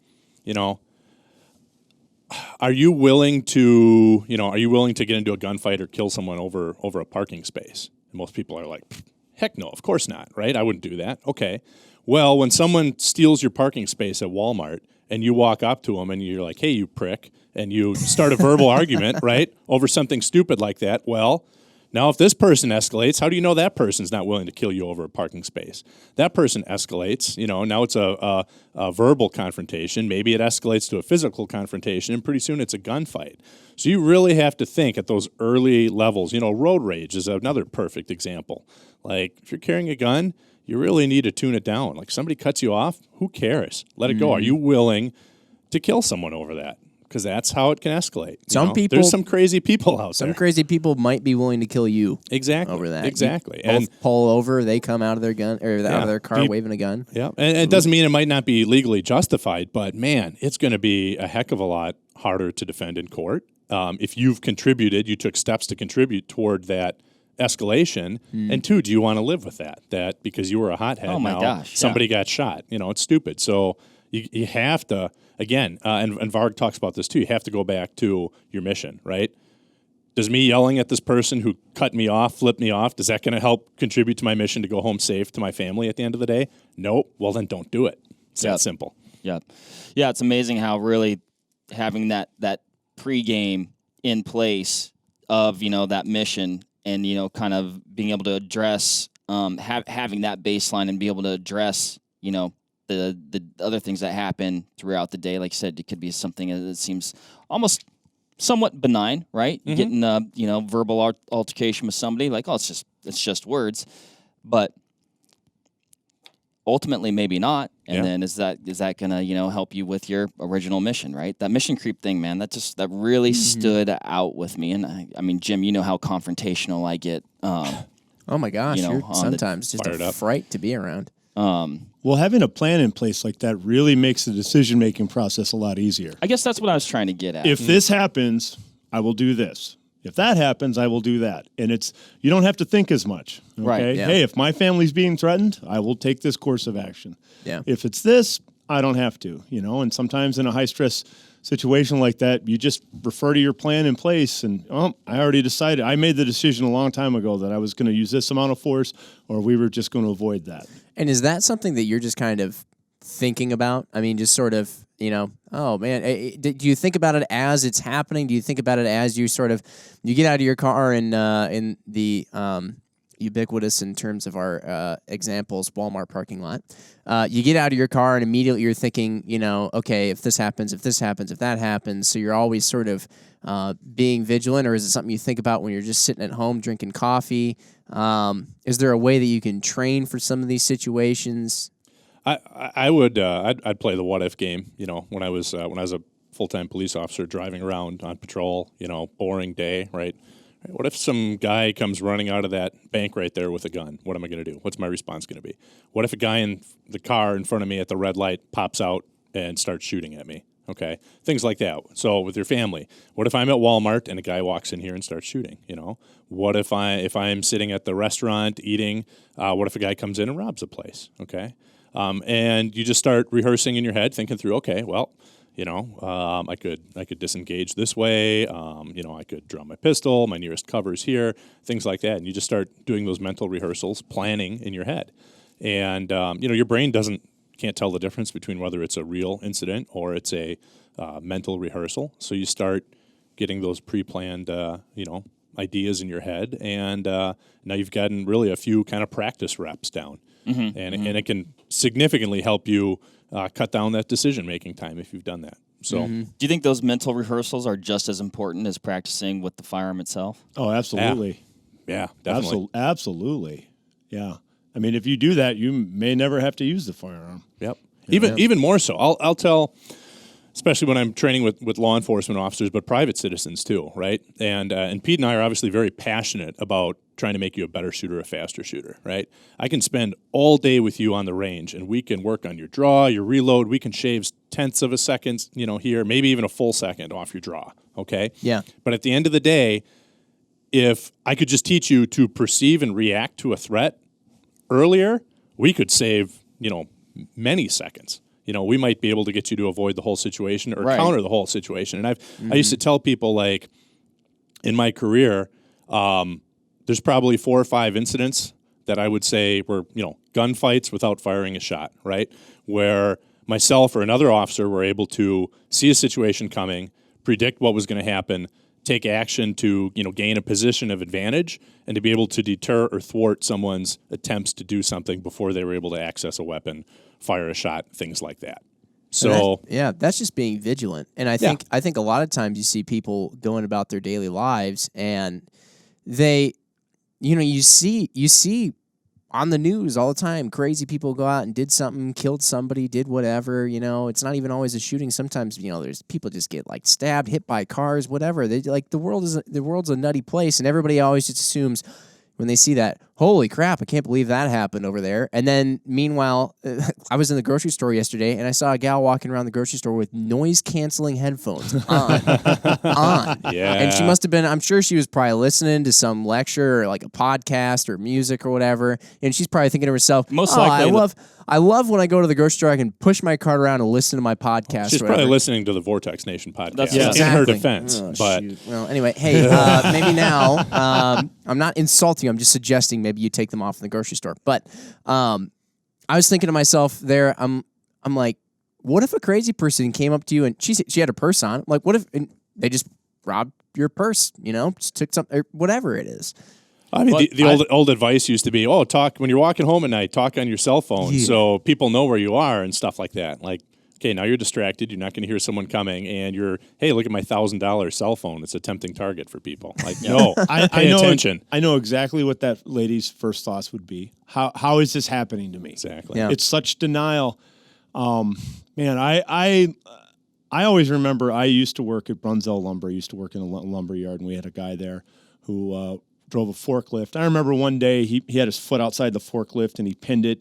are you willing to get into a gunfight or kill someone over a parking space? And most people are like, heck no, of course not, right? I wouldn't do that. Okay. Well, when someone steals your parking space at Walmart and you walk up to them and you're like, hey, you prick, and you start a verbal argument, right, over something stupid like that, well, now, if this person escalates, how do you know that person's not willing to kill you over a parking space? That person escalates. Now it's a verbal confrontation. Maybe it escalates to a physical confrontation, and pretty soon it's a gunfight. So you really have to think at those early levels. Road rage is another perfect example. Like, if you're carrying a gun, you really need to tune it down. Like, somebody cuts you off, who cares? Let it go. Are you willing to kill someone over that? Because that's how it can escalate. There's some crazy people out there. Some crazy people might be willing to kill you. Exactly. Over that. Exactly. And pull over, they come out of their gun or out of their car waving a gun. Yeah. And it doesn't mean it might not be legally justified, but man, it's going to be a heck of a lot harder to defend in court. If you took steps to contribute toward that escalation. And two, do you want to live with that because you were a hothead? Oh my gosh. Somebody got shot. It's stupid. So you have to, again, and Varg talks about this too, you have to go back to your mission, right? Does me yelling at this person who cut me off, flipped me off, does that going to help contribute to my mission to go home safe to my family at the end of the day? Nope. Well, then don't do it. It's that simple. Yep. Yeah, it's amazing how really having that pregame in place of, that mission and, kind of being able to address, having that baseline and be able to address, the other things that happen throughout the day. Like you said, it could be something that seems almost somewhat benign, right? Mm-hmm. Getting verbal altercation with somebody, like, oh, it's just words, but ultimately maybe not. And then is that gonna help you with your original mission, right? That mission creep thing, man, that really stood out with me. And I mean, Jim, you know how confrontational I get. Oh my gosh, you're sometimes just a fright to be around. Well, having a plan in place like that really makes the decision-making process a lot easier. I guess that's what I was trying to get at. If this happens, I will do this. If that happens, I will do that. And you don't have to think as much. Okay? Right. Yeah. Hey, if my family's being threatened, I will take this course of action. Yeah. If it's this, I don't have to, and sometimes in a high-stress situation like that, you just refer to your plan in place and, I already decided. I made the decision a long time ago that I was going to use this amount of force or we were just going to avoid that. And is that something that you're just kind of thinking about? I mean, just sort of, oh man, do you think about it as it's happening? Do you think about it as you get out of your car and in the ubiquitous in terms of our examples, Walmart parking lot. You get out of your car and immediately you're thinking, okay, if this happens, if that happens. So you're always sort of being vigilant, or is it something you think about when you're just sitting at home drinking coffee? Is there a way that you can train for some of these situations? I would I'd play the what if game. When I was a full-time police officer driving around on patrol, boring day, right? What if some guy comes running out of that bank right there with a gun? What am I going to do? What's my response going to be? What if a guy in the car in front of me at the red light pops out and starts shooting at me? Okay, things like that. So with your family, what if I'm at Walmart and a guy walks in here and starts shooting? What if I'm sitting at the restaurant eating? What if a guy comes in and robs a place? Okay, and you just start rehearsing in your head, thinking through. Okay, well, I could disengage this way. I could draw my pistol. My nearest cover is here. Things like that, and you just start doing those mental rehearsals, planning in your head, and your brain can't tell the difference between whether it's a real incident or it's a mental rehearsal. So you start getting those pre-planned, ideas in your head, and now you've gotten really a few kind of practice reps down, and it can significantly help you cut down that decision-making time if you've done that. So, do you think those mental rehearsals are just as important as practicing with the firearm itself? Oh, absolutely. Yeah, definitely. Absolutely. Yeah. I mean, if you do that, you may never have to use the firearm. Yep. Even more so. I'll tell, especially when I'm training with law enforcement officers, but private citizens too, right? And Pete and I are obviously very passionate about trying to make you a better shooter, a faster shooter, right? I can spend all day with you on the range, and we can work on your draw, your reload. We can shave tenths of a second, here, maybe even a full second off your draw, okay? Yeah. But at the end of the day, if I could just teach you to perceive and react to a threat earlier, we could save, many seconds. We might be able to get you to avoid the whole situation or counter the whole situation. And I used to tell people, like, in my career, there's probably 4 or 5 incidents that I would say were, gunfights without firing a shot, right? Where myself or another officer were able to see a situation coming, predict what was going to happen, take action to, gain a position of advantage, and to be able to deter or thwart someone's attempts to do something before they were able to access a weapon, fire a shot, things like that. So that's just being vigilant. And I think a lot of times you see people going about their daily lives, and they, you see on the news all the time, crazy people go out and did something, killed somebody, did whatever. It's not even always a shooting. Sometimes there's people just get like stabbed, hit by cars, whatever. They like the world's a nutty place, and everybody always just assumes when they see that, holy crap, I can't believe that happened over there. And then meanwhile, I was in the grocery store yesterday, and I saw a gal walking around the grocery store with noise-canceling headphones on. Yeah. And she must have been, I'm sure she was probably listening to some lecture or like a podcast or music or whatever, and she's probably thinking to herself, Most likely I love when I go to the grocery store, I can push my cart around and listen to my podcast. She's probably listening to the Vortex Nation podcast. That's in her defense. But well, anyway, hey, maybe now I'm not insulting you. I'm just suggesting maybe you take them off in the grocery store. But I was thinking to myself there, I'm like, what if a crazy person came up to you and she had her purse on? Like, what if they just robbed your purse? Just took something, or whatever it is. I mean, the old advice used to be, talk when you're walking home at night, talk on your cell phone so people know where you are and stuff like that. Like, okay, now you're distracted. You're not going to hear someone coming, and hey, look at my $1,000 cell phone. It's a tempting target for people. Like, no, pay attention. I know exactly what that lady's first thoughts would be. How is this happening to me? Exactly. Yeah. It's such denial. Man, I always remember I used to work at Brunzell Lumber. I used to work in a lumber yard, and we had a guy there who drove a forklift. I remember one day he had his foot outside the forklift and he pinned it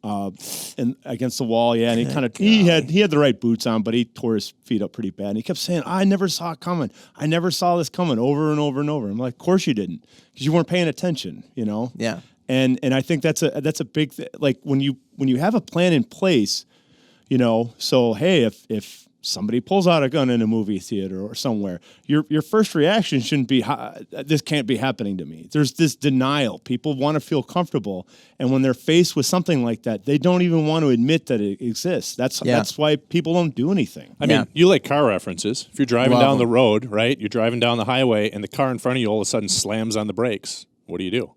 and against the wall. Yeah, and he had the right boots on, but he tore his feet up pretty bad. And he kept saying, "I never saw it coming. I never saw this coming," over and over and over. I'm like, "Of course you didn't, because you weren't paying attention." Yeah. And I think that's a big thing. Like when you have a plan in place, so hey, if somebody pulls out a gun in a movie theater or somewhere, your first reaction shouldn't be, this can't be happening to me. There's this denial. People want to feel comfortable, and when they're faced with something like that, they don't even want to admit that it exists. That's why people don't do anything. I mean, you like car references. If you're driving down the road, right, you're driving down the highway, and the car in front of you all of a sudden slams on the brakes. What do?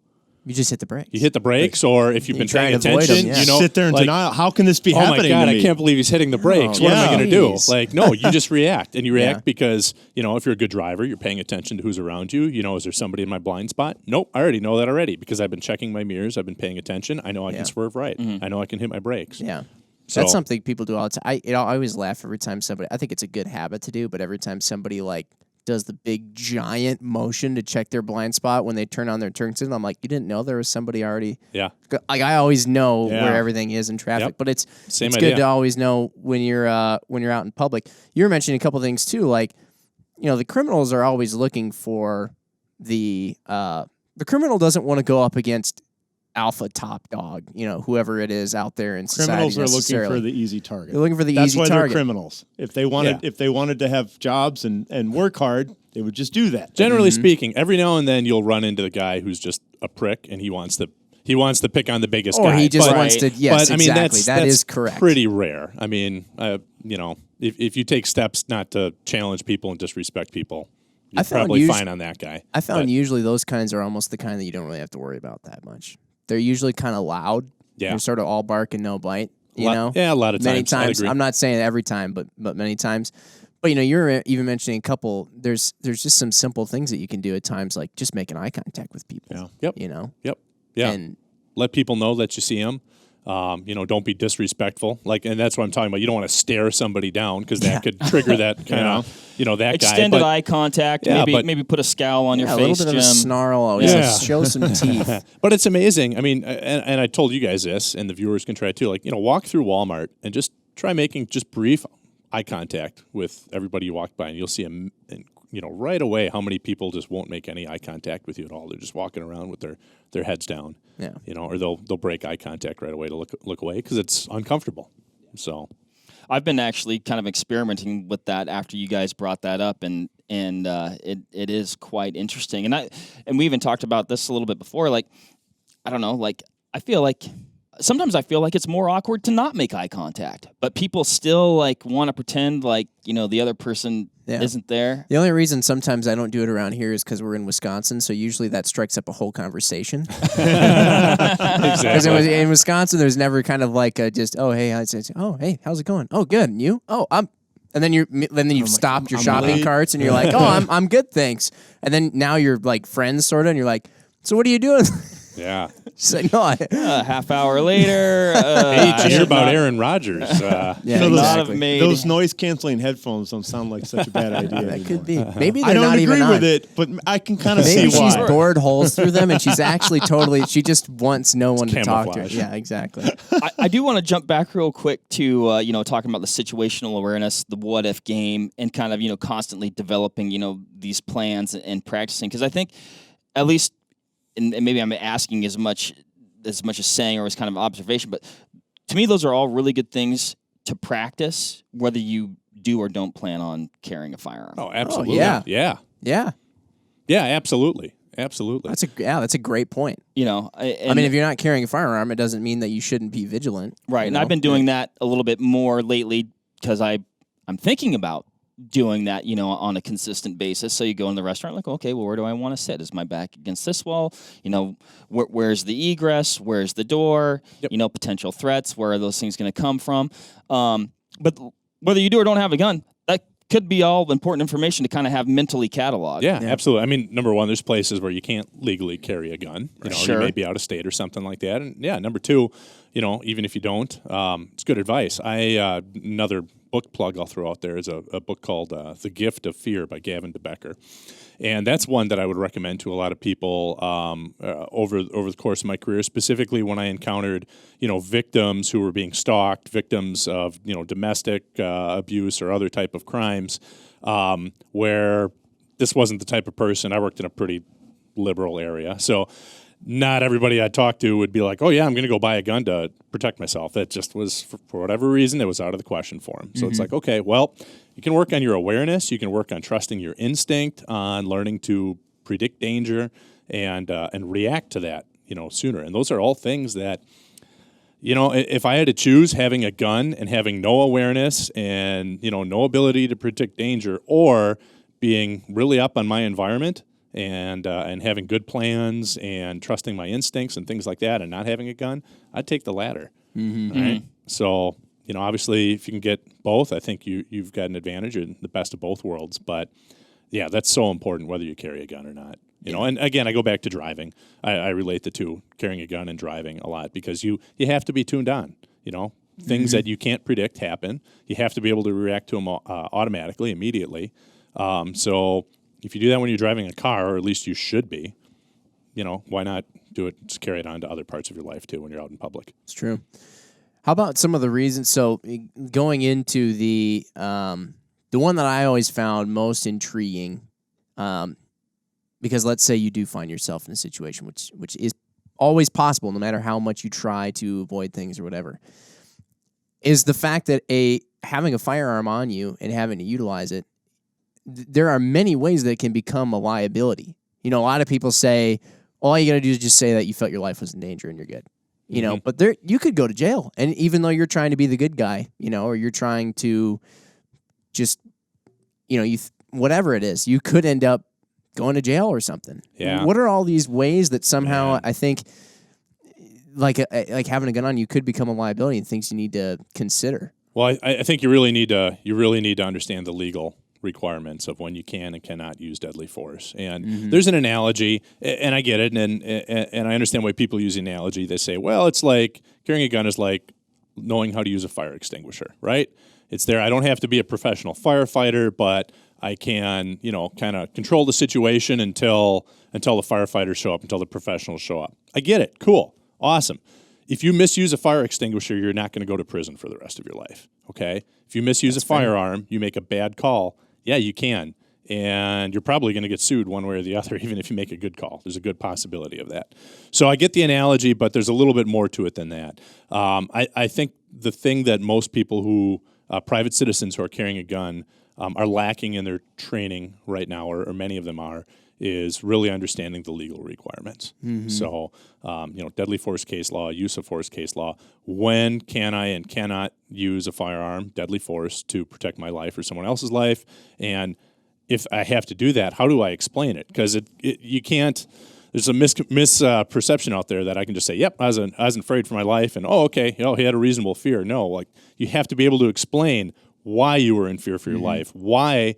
You just hit the brakes. You hit the brakes, or if you've been paying trying to avoid attention, them, sit there in denial. How can this be happening? Oh my God, to me? I can't believe he's hitting the brakes. What am I going to do? Like, no, you just react, and you react because if you're a good driver, you're paying attention to who's around you. Is there somebody in my blind spot? Nope, I already know that already because I've been checking my mirrors. I've been paying attention. I know I can swerve right. I know I can hit my brakes. Yeah. So That's something people do all the time. I always laugh every time somebody. I think it's a good habit to do, but every time somebody like does the big giant motion to check their blind spot when they turn on their turn signal, I'm like, you didn't know there was somebody already. Yeah. Like I always know Yeah. where everything is in traffic, Yep. but it's Same it's idea. good to always know when you're out in public. You were mentioning a couple things too, like the criminals are always looking for the criminal doesn't want to go up against alpha top dog, whoever it is out there in society. Criminals are looking necessarily. for the easy target. They're looking for the That's easy why target. they're criminals. If they wanted to have jobs and work hard, they would just do that. Generally speaking, every now and then you'll run into the guy who's just a prick and he wants to pick on the biggest Or guy. he just But- wants to. Yes, but, I mean, exactly. That that's is correct. pretty rare. I mean, if you take steps not to challenge people and disrespect people, you're probably fine on that guy. I found usually those kinds are almost the kind that you don't really have to worry about that much. They're usually kind of loud. Yeah. They're sort of all bark and no bite. You know. Yeah, a lot of times. Many I'd times. agree. I'm not saying every time, but many times. But you're even mentioning a couple. There's just some simple things that you can do at times, like just making eye contact with people. Yeah. Yep. Yep. Yeah. And let people know that you see them. Don't be disrespectful. And that's what I'm talking about. You don't want to stare somebody down because that could trigger that kind of, that Extended guy. eye contact. Yeah, maybe put a scowl on your a face, little bit Jim. of a snarl. Always Yeah. show some teeth. But it's amazing. I mean, and I told you guys this, and the viewers can try it too. Walk through Walmart and just try making just brief eye contact with everybody you walk by, and you'll see right away how many people just won't make any eye contact with you at all. They're just walking around with their heads down. Yeah. Or they'll break eye contact right away to look away because it's uncomfortable. So I've been actually kind of experimenting with that after you guys brought that up, and it is quite interesting. And we even talked about this a little bit before. I don't know. I feel like sometimes it's more awkward to not make eye contact, but people still want to pretend the other person isn't there. The only reason sometimes I don't do it around here is because we're in Wisconsin, so usually that strikes up a whole conversation. Because exactly. in Wisconsin, there's never kind of like a just, oh, hey, how's it going? Oh, good. And you? Oh, and then you've stopped your shopping late. carts and you're like, oh, I'm good, thanks. And then now you're like friends sort of, and you're like, so what are you doing? Yeah. She's like, no, A half hour later, Hey, did you hear should about not- Aaron Rodgers? yeah, So exactly. those noise canceling headphones don't sound like such a bad idea. That could anymore. be. Maybe they're I don't not agree even with on. it, but I can kind of Maybe see she's why. bored holes through them, and she's actually she just wants no one to talk to her. camouflage. Yeah, exactly. I do want to jump back real quick to talking about the situational awareness, the what if game, and kind of constantly developing these plans and practicing, because I think at least, and maybe I'm asking as much as saying or as kind of observation, but to me those are all really good things to practice, whether you do or don't plan on carrying a firearm. Oh, absolutely. yeah. Yeah. Yeah, Yeah, absolutely. Absolutely. that's a great point. I I mean, if you're not carrying a firearm, it doesn't mean that you shouldn't be vigilant. right, and I've been doing that a little bit more lately because I'm thinking about doing that, on a consistent basis. So you go in the restaurant, like, okay, well, where do I want to sit? Is my back against this wall? Where's the egress? Where's the door? Yep. Potential threats. Where are those things going to come from? But whether you do or don't have a gun, that could be all important information to kind of have mentally cataloged. Yeah, absolutely. I mean, number one, there's places where you can't legally carry a gun. Sure. You may be out of state or something like that. And yeah, number two, even if you don't, it's good advice. Another book plug I'll throw out there is a book called The Gift of Fear by Gavin DeBecker. And that's one that I would recommend to a lot of people over the course of my career, specifically when I encountered, victims who were being stalked, victims of, domestic abuse or other type of crimes, where this wasn't the type of person. I worked in a pretty liberal area. So not everybody I talked to would be like, oh, yeah, I'm going to go buy a gun to protect myself. That just was, for whatever reason, it was out of the question for him. So it's like, okay, well, you can work on your awareness. You can work on trusting your instinct, on learning to predict danger and react to that, sooner. And those are all things that, if I had to choose having a gun and having no awareness and, no ability to predict danger, or being really up on my environment and having good plans and trusting my instincts and things like that and not having a gun, I'd take the latter. All right? So, obviously, if you can get both, I think you've got an advantage in the best of both worlds. But, yeah, that's so important whether you carry a gun or not. And again, I go back to driving. I relate the two, carrying a gun and driving, a lot, because you have to be tuned on. Things that you can't predict happen. You have to be able to react to them automatically, immediately. So if you do that when you're driving a car, or at least you should be, why not do it? Just carry it on to other parts of your life too when you're out in public. It's true. How about some of the reasons? So going into the one that I always found most intriguing, because let's say you do find yourself in a situation which is always possible, no matter how much you try to avoid things or whatever, is the fact that having a firearm on you and having to utilize it, there are many ways that it can become a liability. A lot of people say, all you got to do is just say that you felt your life was in danger and you're good. But you could go to jail. And even though you're trying to be the good guy, or you're trying to just, whatever it is, you could end up going to jail or something. Yeah. What are all these ways that somehow I think like having a gun on you could become a liability and things you need to consider? Well, I think you really need to understand the legal requirements of when you can and cannot use deadly force. And there's an analogy, and I get it, and I understand why people use the analogy. They say, well, it's like carrying a gun is like knowing how to use a fire extinguisher, right? It's there. I don't have to be a professional firefighter, but I can, kind of control the situation until the firefighters show up, until the professionals show up. I get it. Cool. Awesome. If you misuse a fire extinguisher, you're not going to go to prison for the rest of your life, okay? If you misuse a firearm, you make a bad call, yeah, you can. And you're probably going to get sued one way or the other, even if you make a good call. There's a good possibility of that. So I get the analogy, but there's a little bit more to it than that. I think the thing that most people who, private citizens who are carrying a gun, are lacking in their training right now, or many of them are, is really understanding the legal requirements. So, deadly force case law, use of force case law. When can I and cannot use a firearm, deadly force, to protect my life or someone else's life? And if I have to do that, how do I explain it? Because you can't. There's a misperception out there that I can just say, "Yep, I was afraid for my life," and okay, he had a reasonable fear. No, like you have to be able to explain why you were in fear for your life, why.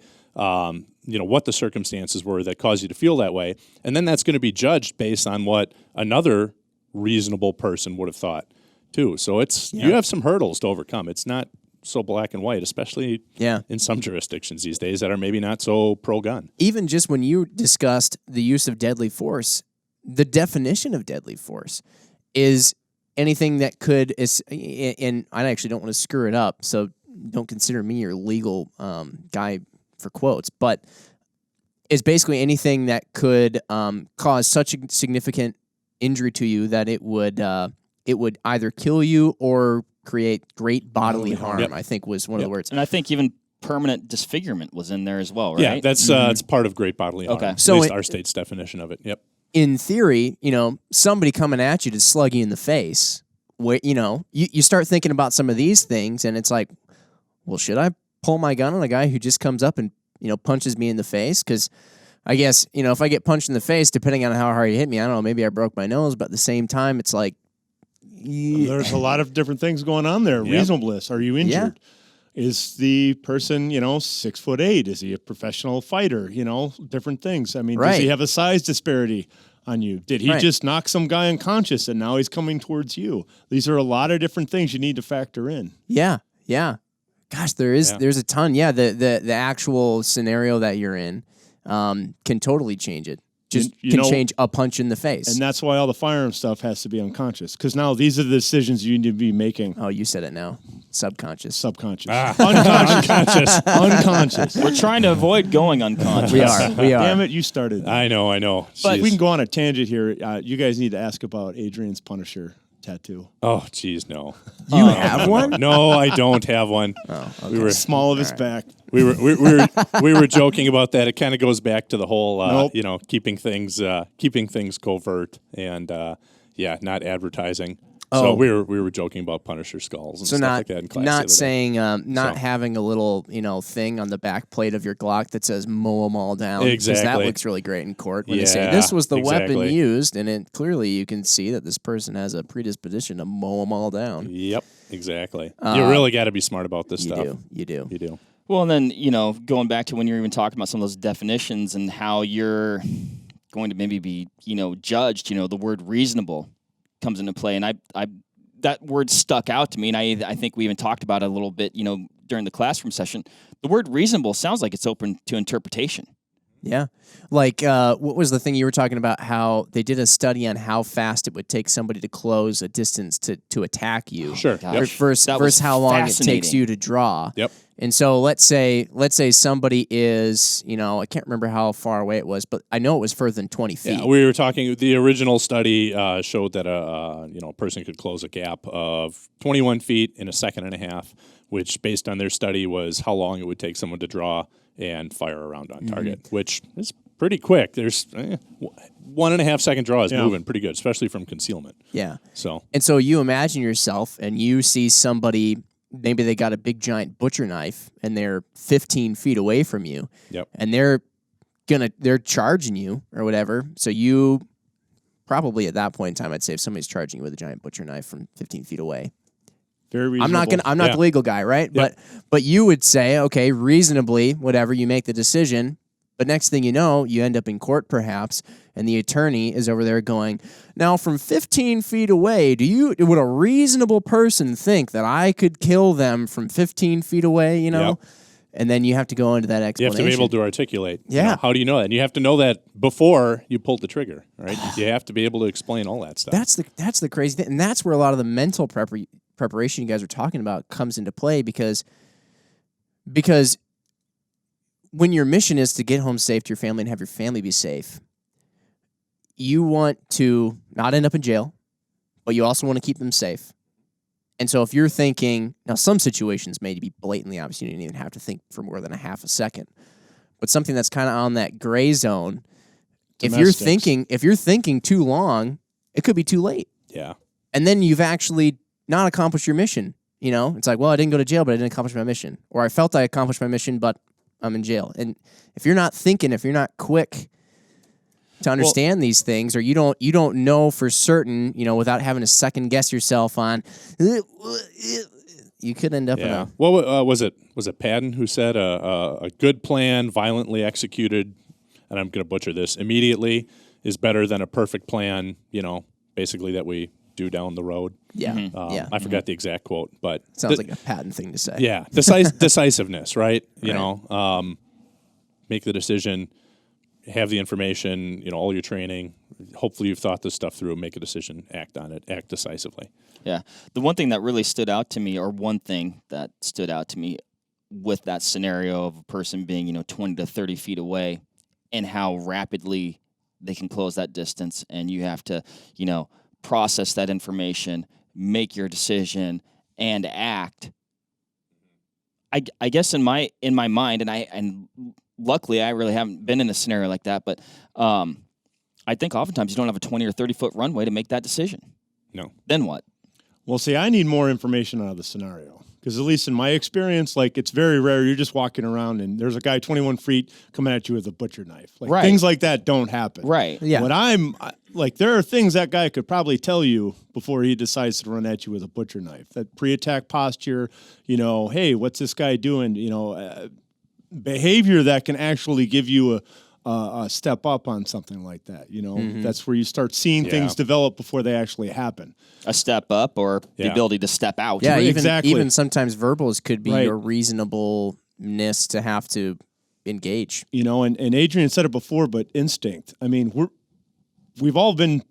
What the circumstances were that caused you to feel that way. And then that's going to be judged based on what another reasonable person would have thought too. So you have some hurdles to overcome. It's not so black and white, especially in some jurisdictions these days that are maybe not so pro-gun. Even just when you discussed the use of deadly force, the definition of deadly force is anything that could, and I actually don't want to screw it up, so don't consider me your legal guy for quotes, but it's basically anything that could cause such a significant injury to you that it would either kill you or create great bodily harm. I think was one of the words. And I think even permanent disfigurement was in there as well, right? Yeah, that's it's part of great bodily harm. Okay. So at least our state's definition of it. Yep. In theory, somebody coming at you to slug you in the face, where you start thinking about some of these things, and it's like, well, should I pull my gun on a guy who just comes up and punches me in the face? Because I guess if I get punched in the face, depending on how hard he hit me, I don't know, maybe I broke my nose, but at the same time, it's like there's a lot of different things going on there. Yep. Reasonableness. Are you injured? Yeah. Is the person 6'8"? Is he a professional fighter? Different things. I mean, does he have a size disparity on you? Did he just knock some guy unconscious and now he's coming towards you? These are a lot of different things you need to factor in. Yeah. Gosh, there's a ton. Yeah, the actual scenario that you're in can totally change it. Just can change a punch in the face. And that's why all the firearm stuff has to be unconscious, because now these are the decisions you need to be making. Oh, you said it now. Subconscious. Unconscious. Unconscious. We're trying to avoid going unconscious. We are. Damn it, you started. I know. But we can go on a tangent here. You guys need to ask about Adrian's Punisher tattoo. Oh, geez, no. You have one? No, I don't have one. Oh, okay. We were small of his back. We were joking about that. It kind of goes back to the whole, keeping things covert and not advertising. So we were joking about Punisher skulls and stuff like that in class. Not saying, having a little, thing on the back plate of your Glock that says "mow them all down." Exactly. Because that looks really great in court when they say this was the weapon used, and clearly you can see that this person has a predisposition to mow them all down. Yep, exactly. You really got to be smart about this stuff. You do. Well, and then, going back to when you're even talking about some of those definitions and how you're going to maybe be, judged, the word reasonable comes into play. And I that word stuck out to me, and I think we even talked about it a little bit, during the classroom session. The word reasonable sounds like it's open to interpretation. Yeah. Like, what was the thing you were talking about, how they did a study on how fast it would take somebody to close a distance to attack you. Sure. Gosh. Versus how long it takes fascinating. you to draw. Yep. And so let's say somebody is, I can't remember how far away it was, but I know it was further than 20 feet. Yeah, we were talking. The original study showed that a person could close a gap of 21 feet in a second and a half, which, based on their study, was how long it would take someone to draw and fire a round on target, which is pretty quick. There's 1.5 second draw is moving pretty good, especially from concealment. Yeah. And so you imagine yourself and you see somebody, maybe they got a big giant butcher knife and they're 15 feet away from you. Yep. And they're charging you or whatever. So you probably at that point in time, I'd say if somebody's charging you with a giant butcher knife from 15 feet away, Very reasonable. I'm not the legal guy, right? Yep. But you would say, okay, reasonably, whatever, you make the decision. But next thing you know, you end up in court perhaps, and the attorney is over there going, now from 15 feet away, would a reasonable person think that I could kill them from 15 feet away, Yep. And then you have to go into that you explanation. have to be able to articulate. Yeah. How do you know that? And you have to know that before you pulled the trigger, right? You have to be able to explain all that stuff. That's the crazy thing. And that's where a lot of the mental preparation you guys are talking about comes into play because when your mission is to get home safe to your family and have your family be safe, you want to not end up in jail, but you also want to keep them safe. And so if you're thinking, now some situations may be blatantly obvious, you didn't even have to think for more than a half a second, but something that's kind of on that gray zone, if you're thinking too long, it could be too late. Yeah. And then you've actually not accomplished your mission. It's like, well, I didn't go to jail, but I didn't accomplish my mission. Or I felt I accomplished my mission, but I'm in jail. And if you're not thinking, if you're not quick to understand these things, or you don't know for certain, without having to second guess yourself on, you could end up in a... What was it? Was it Patton who said a good plan violently executed, and I'm going to butcher this, immediately is better than a perfect plan, basically that we do down the road. Yeah. I forgot the exact quote, but sounds like a Patton thing to say. Yeah, decisiveness, right? Make the decision, have the information, all your training. Hopefully, you've thought this stuff through. Make a decision, act on it, act decisively. Yeah, the one thing that really stood out to me, with that scenario of a person being 20 to 30 feet away, and how rapidly they can close that distance, and you have to process that information, make your decision, and act. I guess in my mind, and luckily I really haven't been in a scenario like that, but I think oftentimes you don't have a 20 or 30 foot runway to make that decision. No. Then what? Well, see, I need more information out of the scenario. Because at least in my experience, it's very rare. You're just walking around and there's a guy 21 feet coming at you with a butcher knife. Right. Things like that don't happen. Right. Yeah. What there are things that guy could probably tell you before he decides to run at you with a butcher knife. That pre-attack posture, hey, what's this guy doing? Behavior that can actually give you a step up on something like that. That's where you start seeing things develop before they actually happen. A step up or the ability to step out. Yeah, Exactly. even sometimes verbals could be your reasonableness to have to engage. And Adrian said it before, but instinct. I mean, we've all been,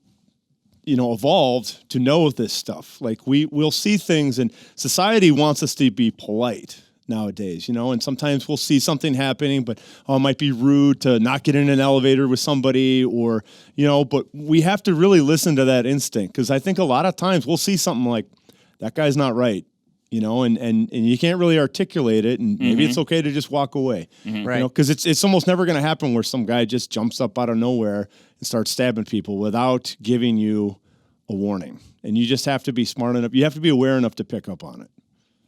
evolved to know this stuff. We'll see things, and society wants us to be polite nowadays, and sometimes we'll see something happening, but it might be rude to not get in an elevator with somebody, or, but we have to really listen to that instinct, because I think a lot of times we'll see something like, that guy's not right, and you can't really articulate it, and maybe it's okay to just walk away, Right? Because it's almost never going to happen where some guy just jumps up out of nowhere and starts stabbing people without giving you a warning, and you just have to be smart enough. You have to be aware enough to pick up on it.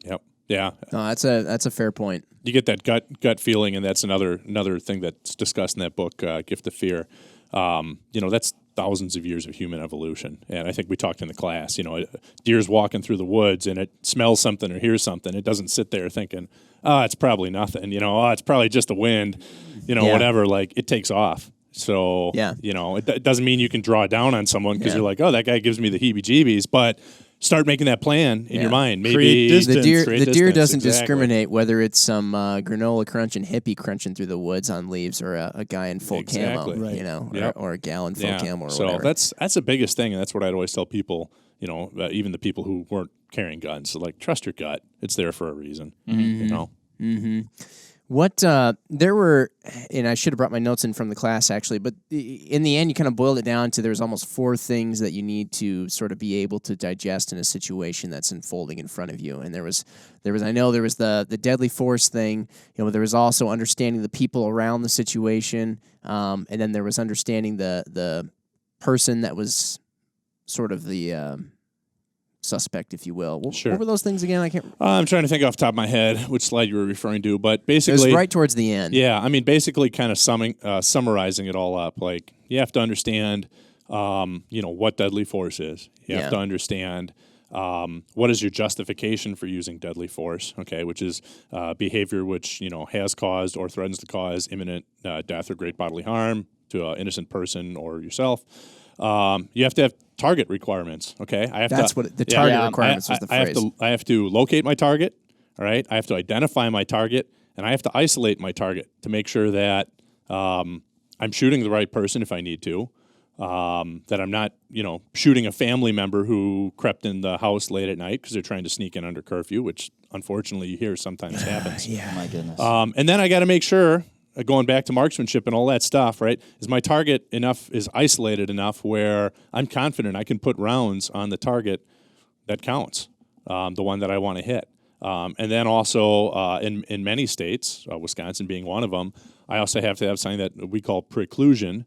Yep. Yeah. No, that's a fair point. You get that gut feeling, and that's another thing that's discussed in that book, Gift of Fear. That's thousands of years of human evolution, and I think we talked in the class. A deer's walking through the woods, and it smells something or hears something. It doesn't sit there thinking, it's probably nothing. It's probably just the wind. Whatever. It takes off. So Yeah. It doesn't mean you can draw down on someone because you're like, oh, that guy gives me the heebie-jeebies, but start making that plan in your mind. Maybe Create distance. create The deer distance, doesn't exactly. discriminate whether it's some granola crunching hippie crunching through the woods on leaves or a guy in full camo, Right. you know, Yep. or a gal in full camo or so whatever. that's the biggest thing, and that's what I'd always tell people. You know, even the people who weren't carrying guns. So like, trust your gut. It's there for a reason. You know. What there were, and I should have brought my notes in from the class actually, but in the end, you kind of boiled it down to there's almost 4 things that you need to sort of be able to digest in a situation that's unfolding in front of you. And there was I know there was the deadly force thing. You know, there was also understanding the people around the situation, and then there was understanding the person that was sort of the suspect, if you will. Sure. What were those things again? I can't. I'm trying to think off the top of my head which slide you were referring to, but It basically, was right towards the end. yeah, I mean, basically, kind of summarizing it all up. Like, you have to understand, you know, what deadly force is. You have to understand what is your justification for using deadly force. Okay, which is behavior which, you know, has caused or threatens to cause imminent death or great bodily harm to an innocent person or yourself. You have to have target requirements. Okay, That's what the target requirements was the phrase. I have to locate my target. All right, I have to identify my target, and I have to isolate my target to make sure that I'm shooting the right person if I need to. That I'm not, you know, shooting a family member who crept in the house late at night because they're trying to sneak in under curfew, which unfortunately you hear sometimes happens. Oh my goodness. And then I got to make sure, going back to marksmanship and all that stuff, right, is my target is isolated enough where I'm confident I can put rounds on the target that counts, the one that I want to hit. And then also in many states, Wisconsin being one of them, I also have to have something that we call preclusion,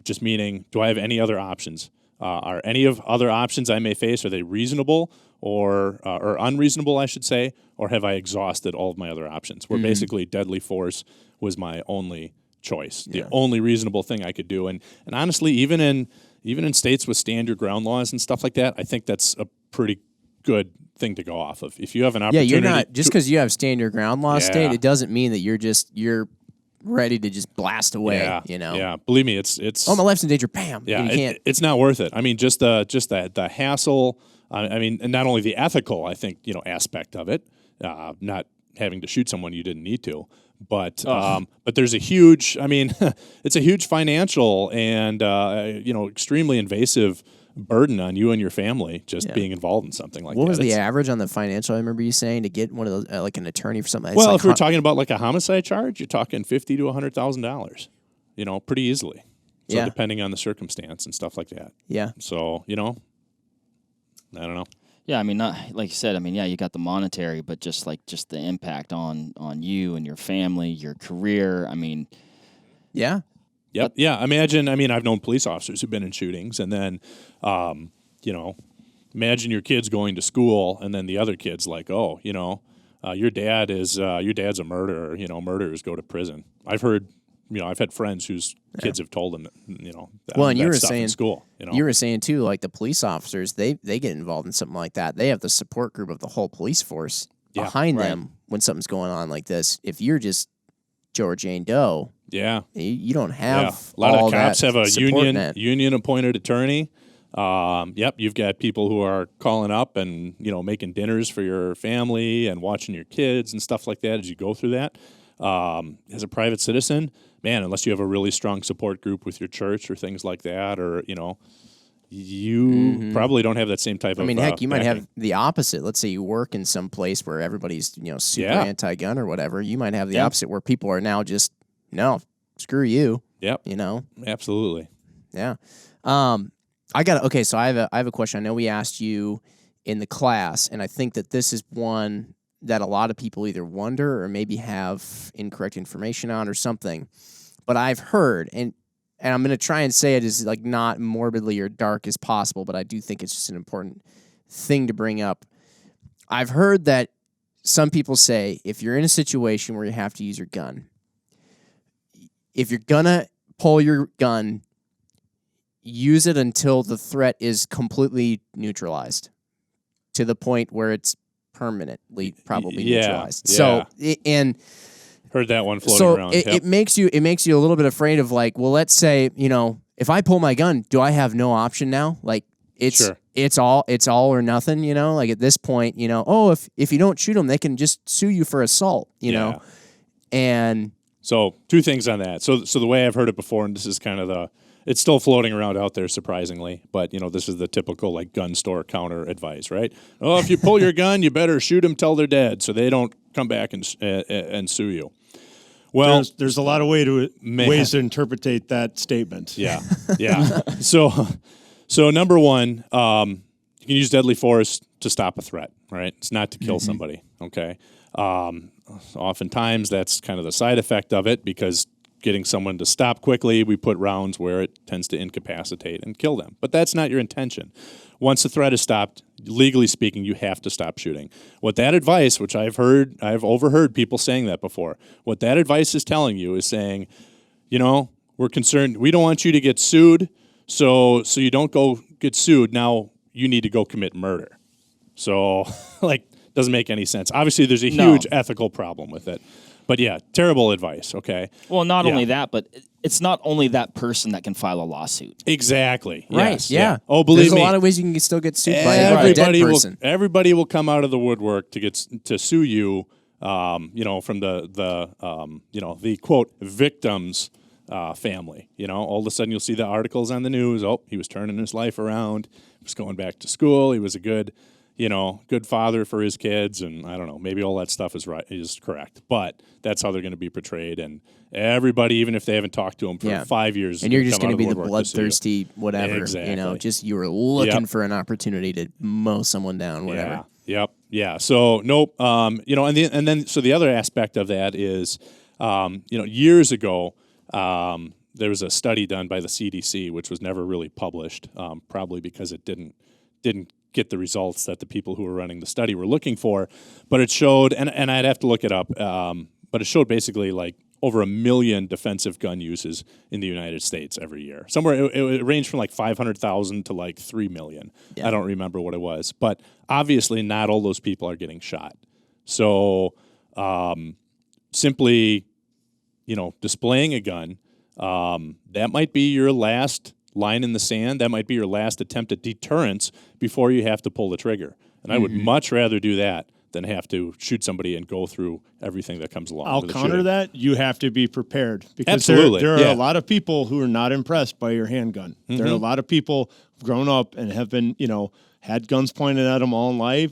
just meaning, do I have any other options? Are any of other options I may face, are they reasonable or unreasonable, I should say, or have I exhausted all of my other options? Where basically deadly force was my only choice, the only reasonable thing I could do. And honestly, even in states with stand your ground laws and stuff like that, I think that's a pretty good thing to go off of. If you have an opportunity, you're not just because you have stand your ground law state, Yeah. it doesn't mean that you're ready to just blast away. Yeah, You know. yeah. Believe me, it's Oh, my life's in danger. Bam. yeah, You can't. it's not worth it. I mean, just the hassle. I mean, and not only the ethical, I think, you know, aspect of it, not having to shoot someone you didn't need to, but there's a huge. I mean, it's a huge financial and you know, extremely invasive burden on you and your family just being involved in something like that. What was the average on the financial? I remember you saying to get one of those, like an attorney for something. It's Well, like if we're talking about like a homicide charge, you're talking $50,000 to $100,000. You know, pretty easily. So Yeah. depending on the circumstance and stuff like that. yeah. So, you know, I don't know. Yeah, I mean, not like you said. I mean, yeah, you got the monetary, but just the impact on you and your family, your career. I mean, Yeah. Yep. Yeah. Imagine. I mean, I've known police officers who've been in shootings, and then, you know, imagine your kids going to school, and then the other kid's like, "Oh, you know, your dad's a murderer. You know, murderers go to prison." I've heard. You know, I've had friends whose kids have told them that, you know, Well, and that you were stuff in saying school. You know, You were saying too, like the police officers, they get involved in something like that. They have the support group of the whole police force behind them when something's going on like this. If you're just Joe or Jane Doe, yeah. you don't have A lot all of cops that have a support net. union appointed attorney. Yep, you've got people who are calling up and, you know, making dinners for your family and watching your kids and stuff like that as you go through that. As a private citizen, man, unless you have a really strong support group with your church or things like that, or, you know, you probably don't have that same type of. I mean, heck, you might backing. have the opposite. Let's say you work in some place where everybody's, you know, super Yeah. anti-gun or whatever. You might have the opposite where people are now just, no, screw you. Yep, You know. absolutely. Yeah. Okay, so I have a question. I know we asked you in the class, and I think that this is one that a lot of people either wonder or maybe have incorrect information on or something. But I've heard, and I'm going to try and say it as like not morbidly or dark as possible, but I do think it's just an important thing to bring up. I've heard that some people say if you're in a situation where you have to use your gun, if you're going to pull your gun, use it until the threat is completely neutralized to the point where it's permanently probably neutralized. So, and Heard that one floating so around. it makes you a little bit afraid of like, well, let's say, you know, if I pull my gun, do I have no option now? Like, it's all or nothing, you know, like at this point, you know, if you don't shoot them, they can just sue you for assault, you know? And so 2 things on that. So the way I've heard it before, and this is kind of it's still floating around out there, surprisingly, but you know, this is the typical like gun store counter advice, right? Oh, if you pull your gun, you better shoot them till they're dead, so they don't come back and sue you. Well, there's a lot of ways to interpret that statement. Yeah. So number one, you can use deadly force to stop a threat, right? It's not to kill somebody, okay? Oftentimes that's kind of the side effect of it, because getting someone to stop quickly, we put rounds where it tends to incapacitate and kill them. But that's not your intention. Once the threat is stopped, legally speaking, you have to stop shooting. What that advice, which I've overheard people saying that before, what that advice is telling you is saying, you know, we're concerned, we don't want you to get sued, so you don't go get sued. Now you need to go commit murder. So, like, doesn't make any sense. Obviously, there's a huge ethical problem with it. But yeah, terrible advice, okay? Well, not only that, but it's not only that person that can file a lawsuit. Exactly. Right, Yes, yeah. Oh, believe me. There's a lot of ways you can still get sued by a dead person. Everybody will come out of the woodwork to sue you, you know, from the quote victim's family. You know, all of a sudden you'll see the articles on the news. Oh, he was turning his life around. He was going back to school. He was a good father for his kids, and I don't know, maybe all that stuff is correct, but that's how they're going to be portrayed, and everybody, even if they haven't talked to him for 5 years, and you're just going to be the bloodthirsty whatever, exactly. You know, just you were looking for an opportunity to mow someone down, whatever. Yeah. So nope. You know, and then so the other aspect of that is, you know, years ago, there was a study done by the CDC, which was never really published, probably because it didn't get the results that the people who were running the study were looking for, but it showed, and I'd have to look it up, but it showed basically like over 1 million defensive gun uses in the United States every year. Somewhere it ranged from like 500,000 to like 3 million. Yeah. I don't remember what it was, but obviously not all those people are getting shot. So simply, you know, displaying a gun, that might be your last line in the sand. That might be your last attempt at deterrence before you have to pull the trigger. And I would much rather do that than have to shoot somebody and go through everything that comes along. I'll with counter that. You have to be prepared, because Absolutely. there are a lot of people who are not impressed by your handgun. There are a lot of people who've grown up and have been, you know, had guns pointed at them all in life.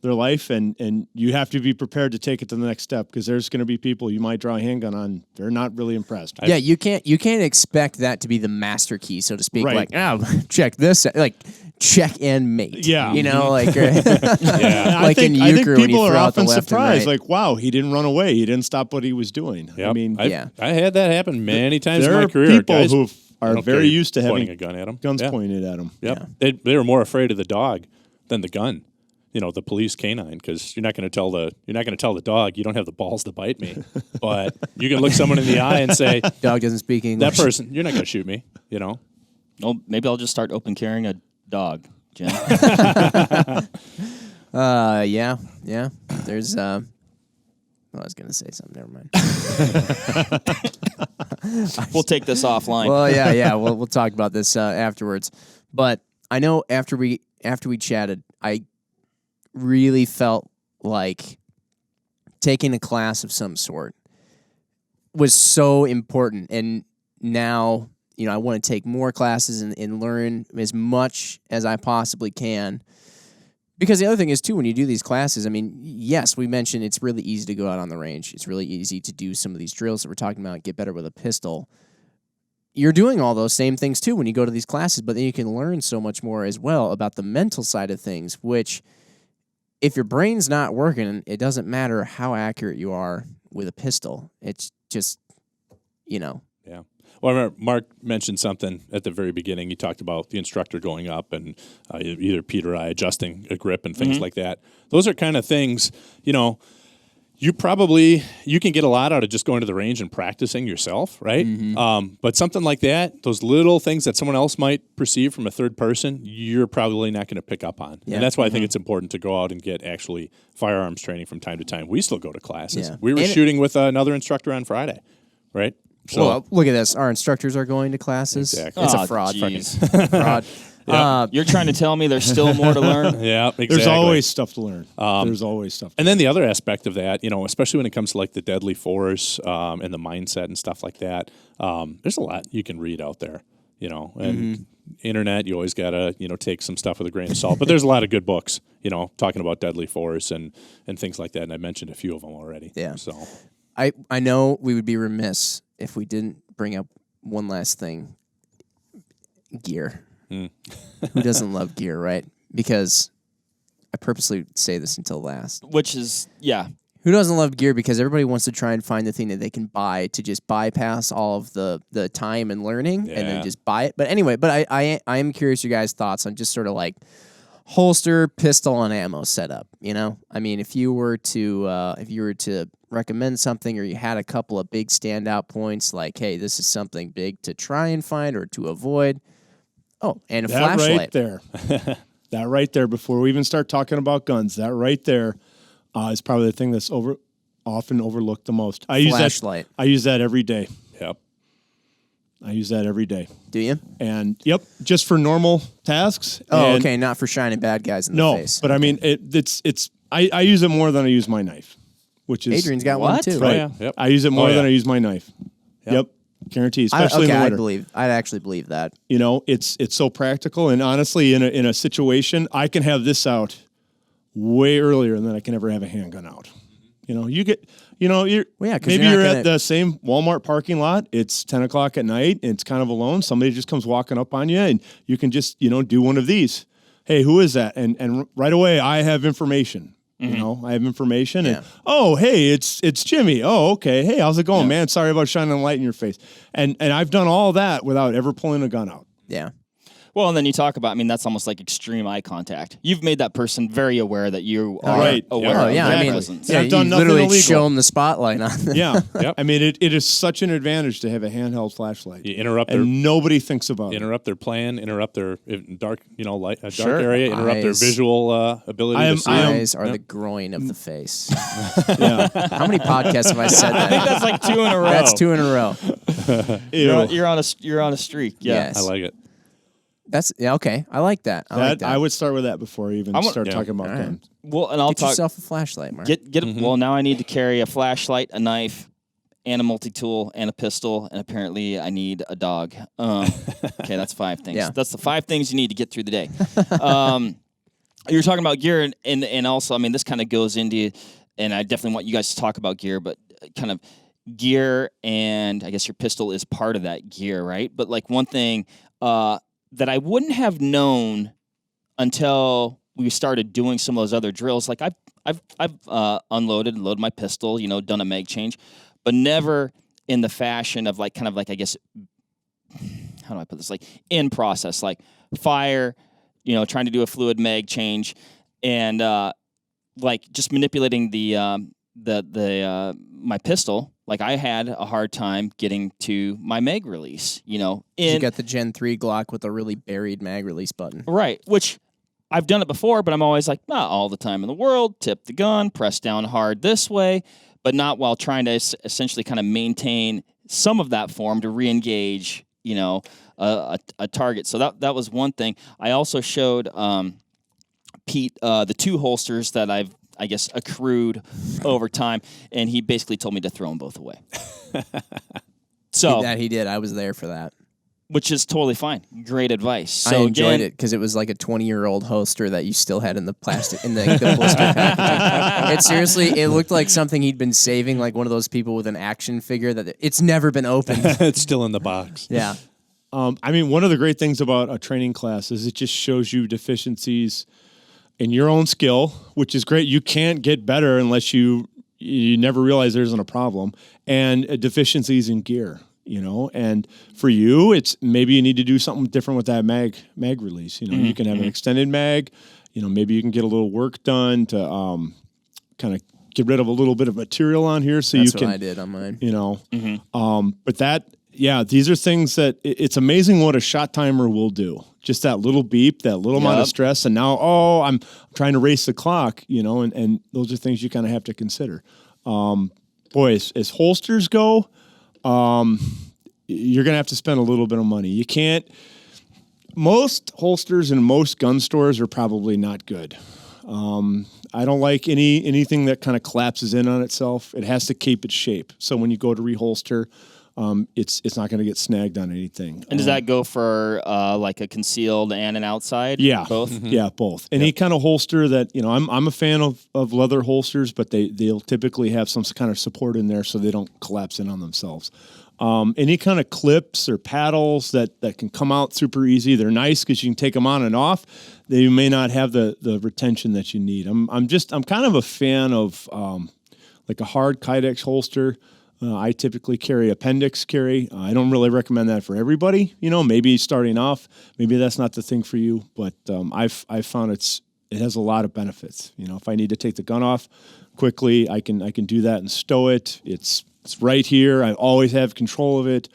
Their life, and you have to be prepared to take it to the next step, because there's going to be people you might draw a handgun on, they're not really impressed. Yeah, you can't expect that to be the master key, so to speak. Right. Like, check this, like check and mate. Yeah, you know, like yeah. like in euchre, I think people when you are throw out the often left surprised, and right. like, wow, he didn't run away, he didn't stop what he was doing. Yep. I mean, I had that happen many times in there my are career. people Guys who are very used to pointing having a gun at them. guns pointed at them. Yep. Yeah. They were more afraid of the dog than the gun. You know, the police canine, because you're not going to tell the dog you don't have the balls to bite me, but you can look someone in the eye and say, dog doesn't speak English. That person, you're not going to shoot me. You know. Well, maybe I'll just start open carrying a dog, Jim. Yeah. There's I was going to say something. Never mind. We'll take this offline. Well, yeah. We'll talk about this afterwards. But I know after we chatted, I really felt like taking a class of some sort was so important. And now, you know, I want to take more classes and learn as much as I possibly can. Because the other thing is, too, when you do these classes, I mean, yes, we mentioned it's really easy to go out on the range. It's really easy to do some of these drills that we're talking about, get better with a pistol. You're doing all those same things, too, when you go to these classes, but then you can learn so much more as well about the mental side of things, which, if your brain's not working, it doesn't matter how accurate you are with a pistol. It's just, you know. Yeah. Well, I remember Mark mentioned something at the very beginning. He talked about the instructor going up and either Pete or I adjusting a grip and things like that. Those are kind of things, you know, you can get a lot out of just going to the range and practicing yourself, right? But something like that, those little things that someone else might perceive from a third person, you're probably not going to pick up on. Yeah. And that's why I think it's important to go out and get actually firearms training from time to time. We still go to classes. Yeah. We were shooting with another instructor on Friday, right? So, well, look at this. Our instructors are going to classes. Exactly. It's a fraud. Fucking fraud. You're trying to tell me there's still more to learn? Yeah, exactly. There's always stuff to learn. There's always stuff. And then the other aspect of that, especially when it comes to like the deadly force and the mindset and stuff like that, there's a lot you can read out there, and internet, you always got to, take some stuff with a grain of salt. But there's a lot of good books, talking about deadly force and things like that. And I mentioned a few of them already. Yeah. So I know we would be remiss if we didn't bring up one last thing. Gear. Who doesn't love gear, right? Because I purposely say this until last. Which is, yeah. Who doesn't love gear? Because everybody wants to try and find the thing that they can buy to just bypass all of the time and learning and then just buy it. But anyway, I am curious your guys' thoughts on just sort of like holster, pistol, and ammo setup. I mean, if you were to recommend something, or you had a couple of big standout points, like, hey, this is something big to try and find or to avoid. Oh, and a flashlight. Right there. That right there, before we even start talking about guns, that right there is probably the thing that's often overlooked the most. Flashlight. I use that every day. Yep. I use that every day. Do you? And just for normal tasks. Oh, okay, not for shining bad guys in the face. But I mean, I use it more than I use my knife, which is Adrian's got one too. Right. Oh, yeah. Yep. I use it more than I use my knife. Yep. Guarantee, especially in the winter. I'd actually believe that. It's so practical, and honestly, in a situation, I can have this out way earlier than I can ever have a handgun out. You get, maybe you're at the same Walmart parking lot. It's 10 o'clock at night, and it's kind of alone. Somebody just comes walking up on you, and you can just, do one of these. Hey, who is that? And right away, I have information. I have information, and hey, it's Jimmy. Oh, okay. Hey, how's it going, man? Sorry about shining the light in your face. And I've done all that without ever pulling a gun out. Yeah. Well, and then you talk about, that's almost like extreme eye contact. You've made that person very aware that you are right. aware of their presence. I've done nothing literally illegal. show them the spotlight on them. Yeah. Yep. I mean, it is such an advantage to have a handheld flashlight. You interrupt and nobody thinks about it. Interrupt their plan, interrupt their dark, dark Sure. area, interrupt their visual ability to see. Eyes are the groin of the face. How many podcasts have I said that? I think that's like 2 in a row. That's 2 in a row. You're on a streak. Yeah. Yes. I like it. That's okay. I like that. I would start with that before I even start talking about guns. Well, and I'll Get yourself a flashlight, Mark. Well, now I need to carry a flashlight, a knife, and a multi-tool, and a pistol, and apparently I need a dog. Okay, that's 5 things. Yeah. That's the 5 things you need to get through the day. You're talking about gear, and also, this kind of goes into, and I definitely want you guys to talk about gear, but kind of gear, and I guess your pistol is part of that gear, right? But like one thing that I wouldn't have known until we started doing some of those other drills. Like I've unloaded and loaded my pistol, done a mag change, but never in the fashion of I guess, how do I put this? Like in process, like fire, trying to do a fluid mag change, and just manipulating my pistol. Like I had a hard time getting to my mag release, You got the Gen 3 Glock with a really buried mag release button. Right, which I've done it before, but I'm always like, not all the time in the world, tip the gun, press down hard this way, but not while trying to essentially kind of maintain some of that form to re-engage, a target. So that was one thing. I also showed Pete the 2 holsters that I guess accrued over time, and he basically told me to throw them both away. So That he did. I was there for that. Which is totally fine. Great advice. So I enjoyed it because it was like a 20-year-old holster that you still had in the plastic in the blister packaging. It looked like something he'd been saving, like one of those people with an action figure that it's never been opened. It's still in the box. Yeah. One of the great things about a training class is it just shows you deficiencies in your own skill, which is great. You can't get better unless you never realize there isn't a problem, and deficiencies in gear, and for you, it's maybe you need to do something different with that mag release. You can have an extended mag, maybe you can get a little work done to kind of get rid of a little bit of material on here. So That's you can, what I did on mine. But these are things that it's amazing what a shot timer will do. Just that little beep, that little amount of stress, and now, I'm trying to race the clock, and those are things you kind of have to consider. As holsters go, you're going to have to spend a little bit of money. You can't, most holsters in most gun stores are probably not good. I don't like anything that kind of collapses in on itself. It has to keep its shape. So when you go to reholster, it's not going to get snagged on anything. And does that go for like a concealed and an outside? Yeah, both. Mm-hmm. Yeah, both. Any kind of holster that I'm a fan of leather holsters, but they'll typically have some kind of support in there so they don't collapse in on themselves. Any kind of clips or paddles that can come out super easy. They're nice because you can take them on and off. They may not have the retention that you need. I'm kind of a fan of like a hard Kydex holster. I typically carry appendix carry. I don't really recommend that for everybody. Maybe starting off, maybe that's not the thing for you. But I've found it has a lot of benefits. If I need to take the gun off quickly, I can do that and stow it. It's right here. I always have control of it.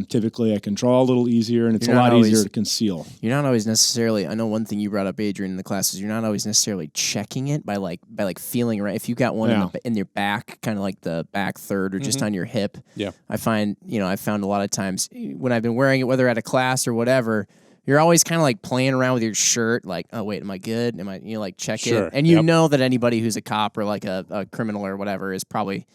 Typically, I can draw a little easier, and it's a lot easier to conceal. You're not always necessarily. I know one thing you brought up, Adrian, in the class is you're not always necessarily checking it by feeling right. If you got one in your back, kind of like the back third, or just on your hip. Yeah. I find I found a lot of times when I've been wearing it, whether at a class or whatever, you're always kind of like playing around with your shirt, like, oh wait, am I good? Am I like check it? And you know that anybody who's a cop or like a criminal or whatever is probably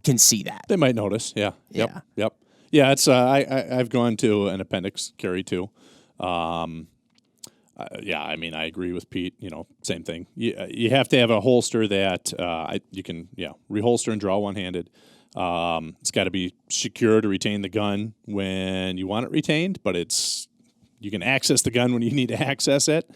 can see that. They might notice. Yeah. Yeah. Yep. Yeah, it's I've gone to an appendix carry too. I agree with Pete. Same thing. You have to have a holster that you can reholster and draw one-handed. It's got to be secure to retain the gun when you want it retained, but you can access the gun when you need to access it.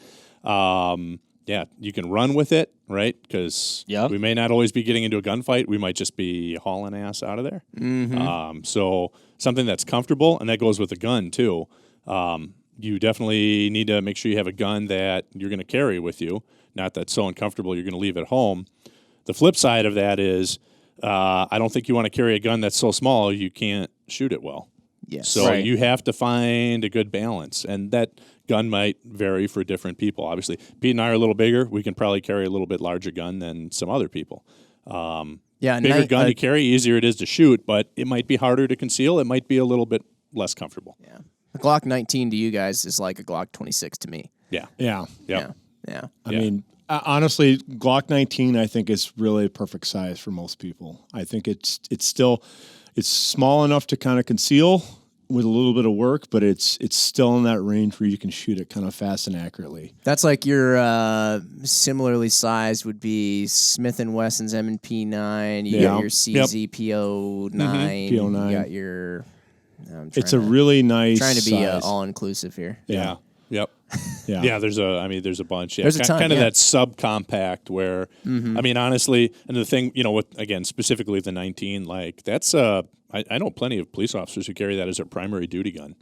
You can run with it, right? Because we may not always be getting into a gunfight. We might just be hauling ass out of there. Mm-hmm. So something that's comfortable, and that goes with the gun too. You definitely need to make sure you have a gun that you're going to carry with you, not that's so uncomfortable you're going to leave at home. The flip side of that is I don't think you want to carry a gun that's so small you can't shoot it well. Yes. So you have to find a good balance, and that gun might vary for different people. Obviously, Pete and I are a little bigger. We can probably carry a little bit larger gun than some other people. Bigger gun to carry, easier it is to shoot, but it might be harder to conceal. It might be a little bit less comfortable. Yeah. A Glock 19 to you guys is like a Glock 26 to me. Yeah. Yeah. Yep. Yeah. I mean, honestly, Glock 19, I think is really a perfect size for most people. I think it's small enough to kind of conceal with a little bit of work, but it's still in that range where you can shoot it kind of fast and accurately. That's like your similarly sized would be Smith & Wesson's M&P 9. You got your CZ PO9. PO9. You got your... It's a really nice trying to be size. all-inclusive here. Yeah. Yep. Yeah. Yeah, there's a bunch. Yeah. There's a ton, kind of that subcompact where, I mean, honestly, and the thing, specifically the 19, like that's I know plenty of police officers who carry that as their primary duty gun,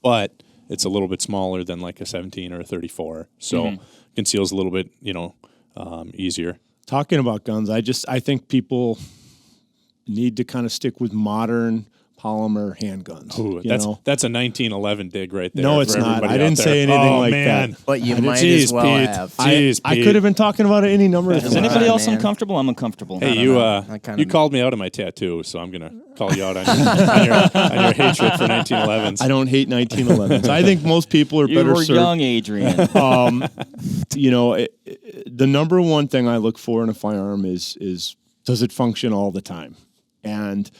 but it's a little bit smaller than like a 17 or a 34. So conceals a little bit, easier. Talking about guns, I think people need to kind of stick with modern polymer handguns. Ooh, that's a 1911 dig right there. No, it's not. I didn't say anything like that. But you might as well Pete. have. I could have been talking about it any number of times. Is anybody else uncomfortable? I'm uncomfortable. Hey, you called me out on my tattoo, so I'm gonna call you out on your hatred for 1911s. I don't hate 1911s. I think most people are better served. You were young, Adrian. The number one thing I look for in a firearm is does it function all the time? And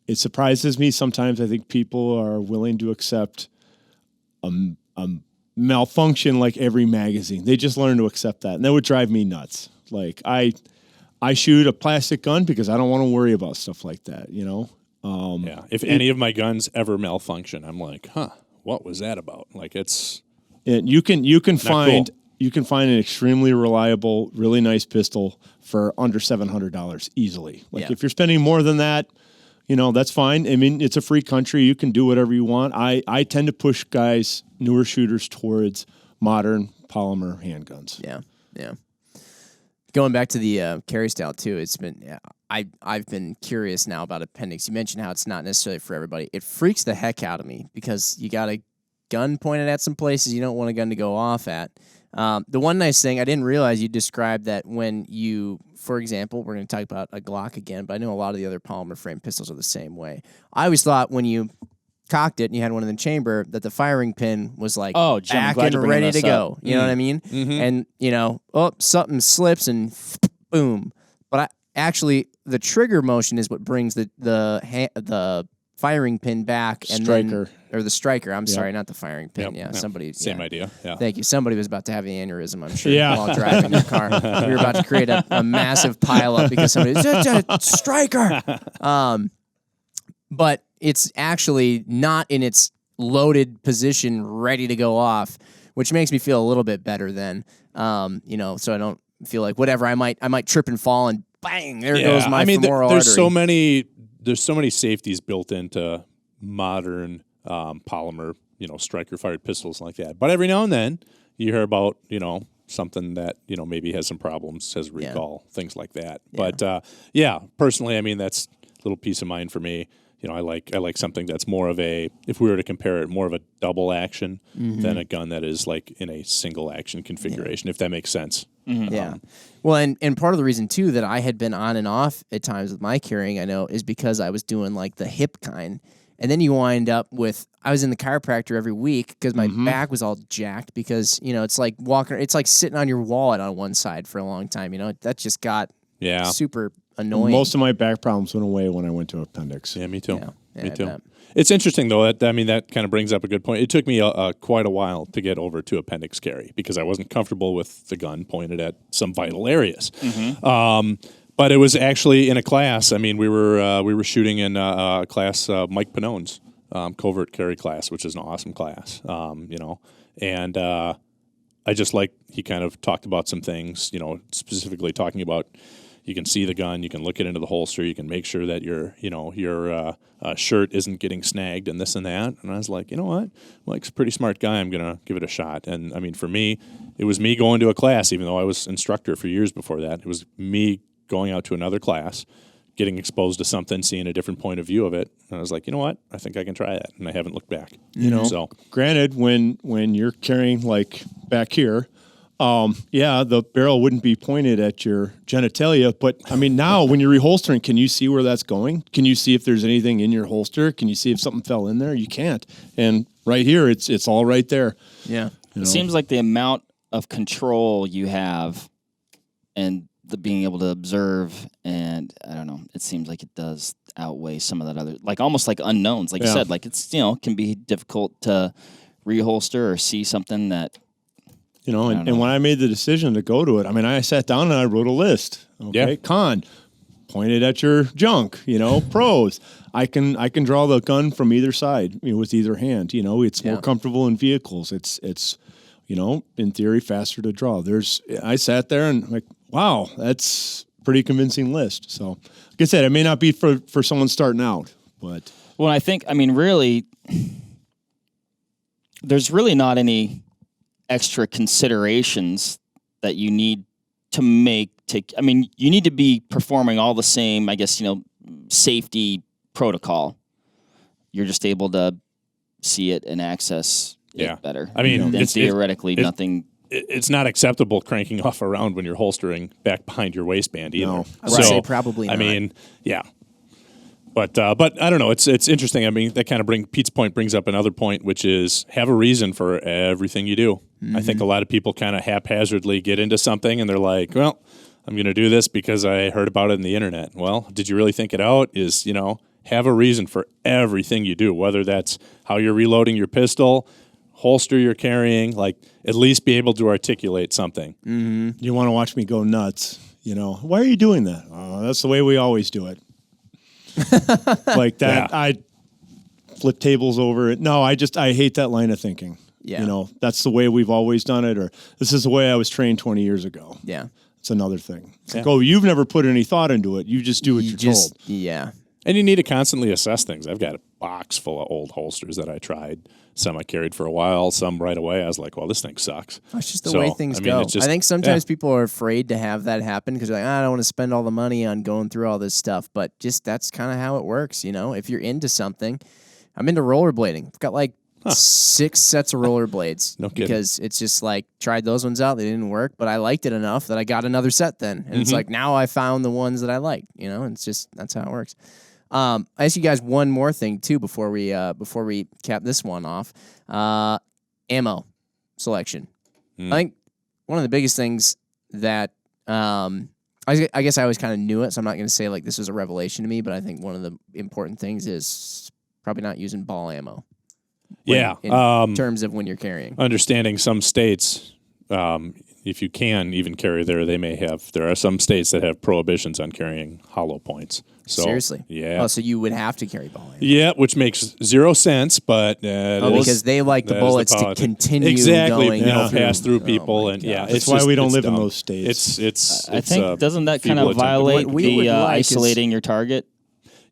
it surprises me sometimes. I think people are willing to accept a malfunction like every magazine. They just learn to accept that, and that would drive me nuts. Like I shoot a plastic gun because I don't want to worry about stuff like that. If any of my guns ever malfunction, I'm like, what was that about? Like you can find an extremely reliable, really nice pistol for under $700 easily. Like if you're spending more than that, that's fine. I mean, it's a free country. You can do whatever you want. I tend to push guys, newer shooters, towards modern polymer handguns. Yeah. Going back to the carry style too, it's been I've been curious now about appendix. You mentioned how it's not necessarily for everybody. It freaks the heck out of me because you got a gun pointed at some places you don't want a gun to go off at. The one nice thing, I didn't realize you described that when you, for example, we're going to talk about a Glock again, but I know a lot of the other polymer frame pistols are the same way. I always thought when you cocked it and you had one in the chamber, that the firing pin was like Jim, I'm back glad and you're bringing ready to this go. up. You know what I mean? And, something slips and boom. But actually, the trigger motion is what brings the firing pin back. And Striker. Or the striker. I'm sorry, not the firing pin. Yep. Somebody. Same idea. Yeah. Thank you. Somebody was about to have the aneurysm, I'm sure, Yeah. while driving their car. We were about to create a massive pileup because somebody striker. But it's actually not in its loaded position, ready to go off, which makes me feel a little bit better then. So I don't feel like whatever. I might trip and fall and bang, there goes my femoral there's artery. so many safeties built into modern polymer, striker fired pistols like that. But every now and then you hear about, something that, maybe has some problems, has recall, things like that. But personally, that's a little peace of mind for me. I like something that's more of a, if we were to compare it, more of a double action than a gun that is like in a single action configuration, if that makes sense. Yeah. Well, and part of the reason too that I had been on and off at times with my carrying, I know, is because I was doing like the hip kind. And then you wind up with, I was in the chiropractor every week because my back was all jacked because, it's like it's like sitting on your wallet on one side for a long time. That just got super annoying. Most of my back problems went away when I went to appendix. Yeah, me too. Yeah, me I too. bet. It's interesting though. That kind of brings up a good point. It took me quite a while to get over to appendix carry because I wasn't comfortable with the gun pointed at some vital areas. But it was actually in a class. We were shooting in a class, Mike Panone's covert carry class, which is an awesome class. And I just he kind of talked about some things. Specifically talking about. You can see the gun. You can look it into the holster. You can make sure that your shirt isn't getting snagged and this and that. And I was like, you know what? Mike's a pretty smart guy. I'm gonna give it a shot. And for me, it was me going to a class, even though I was instructor for years before that. It was me going out to another class, getting exposed to something, seeing a different point of view of it. And I was like, you know what? I think I can try that. And I haven't looked back. So Granted, when you're carrying like back here. The barrel wouldn't be pointed at your genitalia, but now when you're reholstering, can you see where that's going? Can you see if there's anything in your holster? Can you see if something fell in there? You can't. And right here, it's all right there. Yeah. It seems like the amount of control you have and the being able to observe, and I don't know, it seems like it does outweigh some of that other, like almost like unknowns. Like you said, like it's, can be difficult to reholster or see something that, and when I made the decision to go to it, I sat down and I wrote a list. Okay, Yeah. Con, pointed at your junk. Pros, I can draw the gun from either side, with either hand. It's more comfortable in vehicles. It's in theory faster to draw. I sat there and like, wow, that's a pretty convincing list. So, like I said, it may not be for someone starting out, but well, I think really, there's really not any extra considerations that you need to make you need to be performing all the same, I guess, safety protocol. You're just able to see it and access it better. Theoretically, nothing. It's not acceptable cranking off a round when you're holstering back behind your waistband either. No. I would say probably not. But I don't know. It's interesting. That kind of Pete's point brings up another point, which is have a reason for everything you do. I think a lot of people kind of haphazardly get into something and they're like, well, I'm going to do this because I heard about it in the internet. Well, did you really think it out? Have a reason for everything you do, whether that's how you're reloading your pistol, holster you're carrying, at least be able to articulate something. You want to watch me go nuts, why are you doing that? That's the way we always do it. Like that, Yeah. I flip tables over it. No, I hate that line of thinking. Yeah. That's the way we've always done it, or this is the way I was trained 20 years ago. Yeah. It's another thing. It's like, you've never put any thought into it. You just do what you're told. Yeah. And you need to constantly assess things. I've got a box full of old holsters that I tried. Some I carried for a while, some right away. I was like, well, this thing sucks. That's just the way things go. I think sometimes people are afraid to have that happen because they're like, I don't want to spend all the money on going through all this stuff. But just that's kind of how it works, If you're into something, I'm into rollerblading. I've got 6 sets of rollerblades. No kidding. Because it's just tried those ones out. They didn't work, but I liked it enough that I got another set then. And it's now I found the ones that I like, It's just, that's how it works. I ask you guys one more thing too before we cap this one off. Ammo selection. I think one of the biggest things that I guess I always kind of knew it, so I'm not going to say like this was a revelation to me, but I think one of the important things is probably not using ball ammo. In terms of when you're carrying. Understanding some states, if you can even carry there are some states that have prohibitions on carrying hollow points. So, seriously? Yeah. Oh, so you would have to carry ball ammo. Yeah, which makes zero sense, but because they like the bullets to continue going pass through people, that's why we don't live in those states. I think doesn't that kind of violate the isolating your target?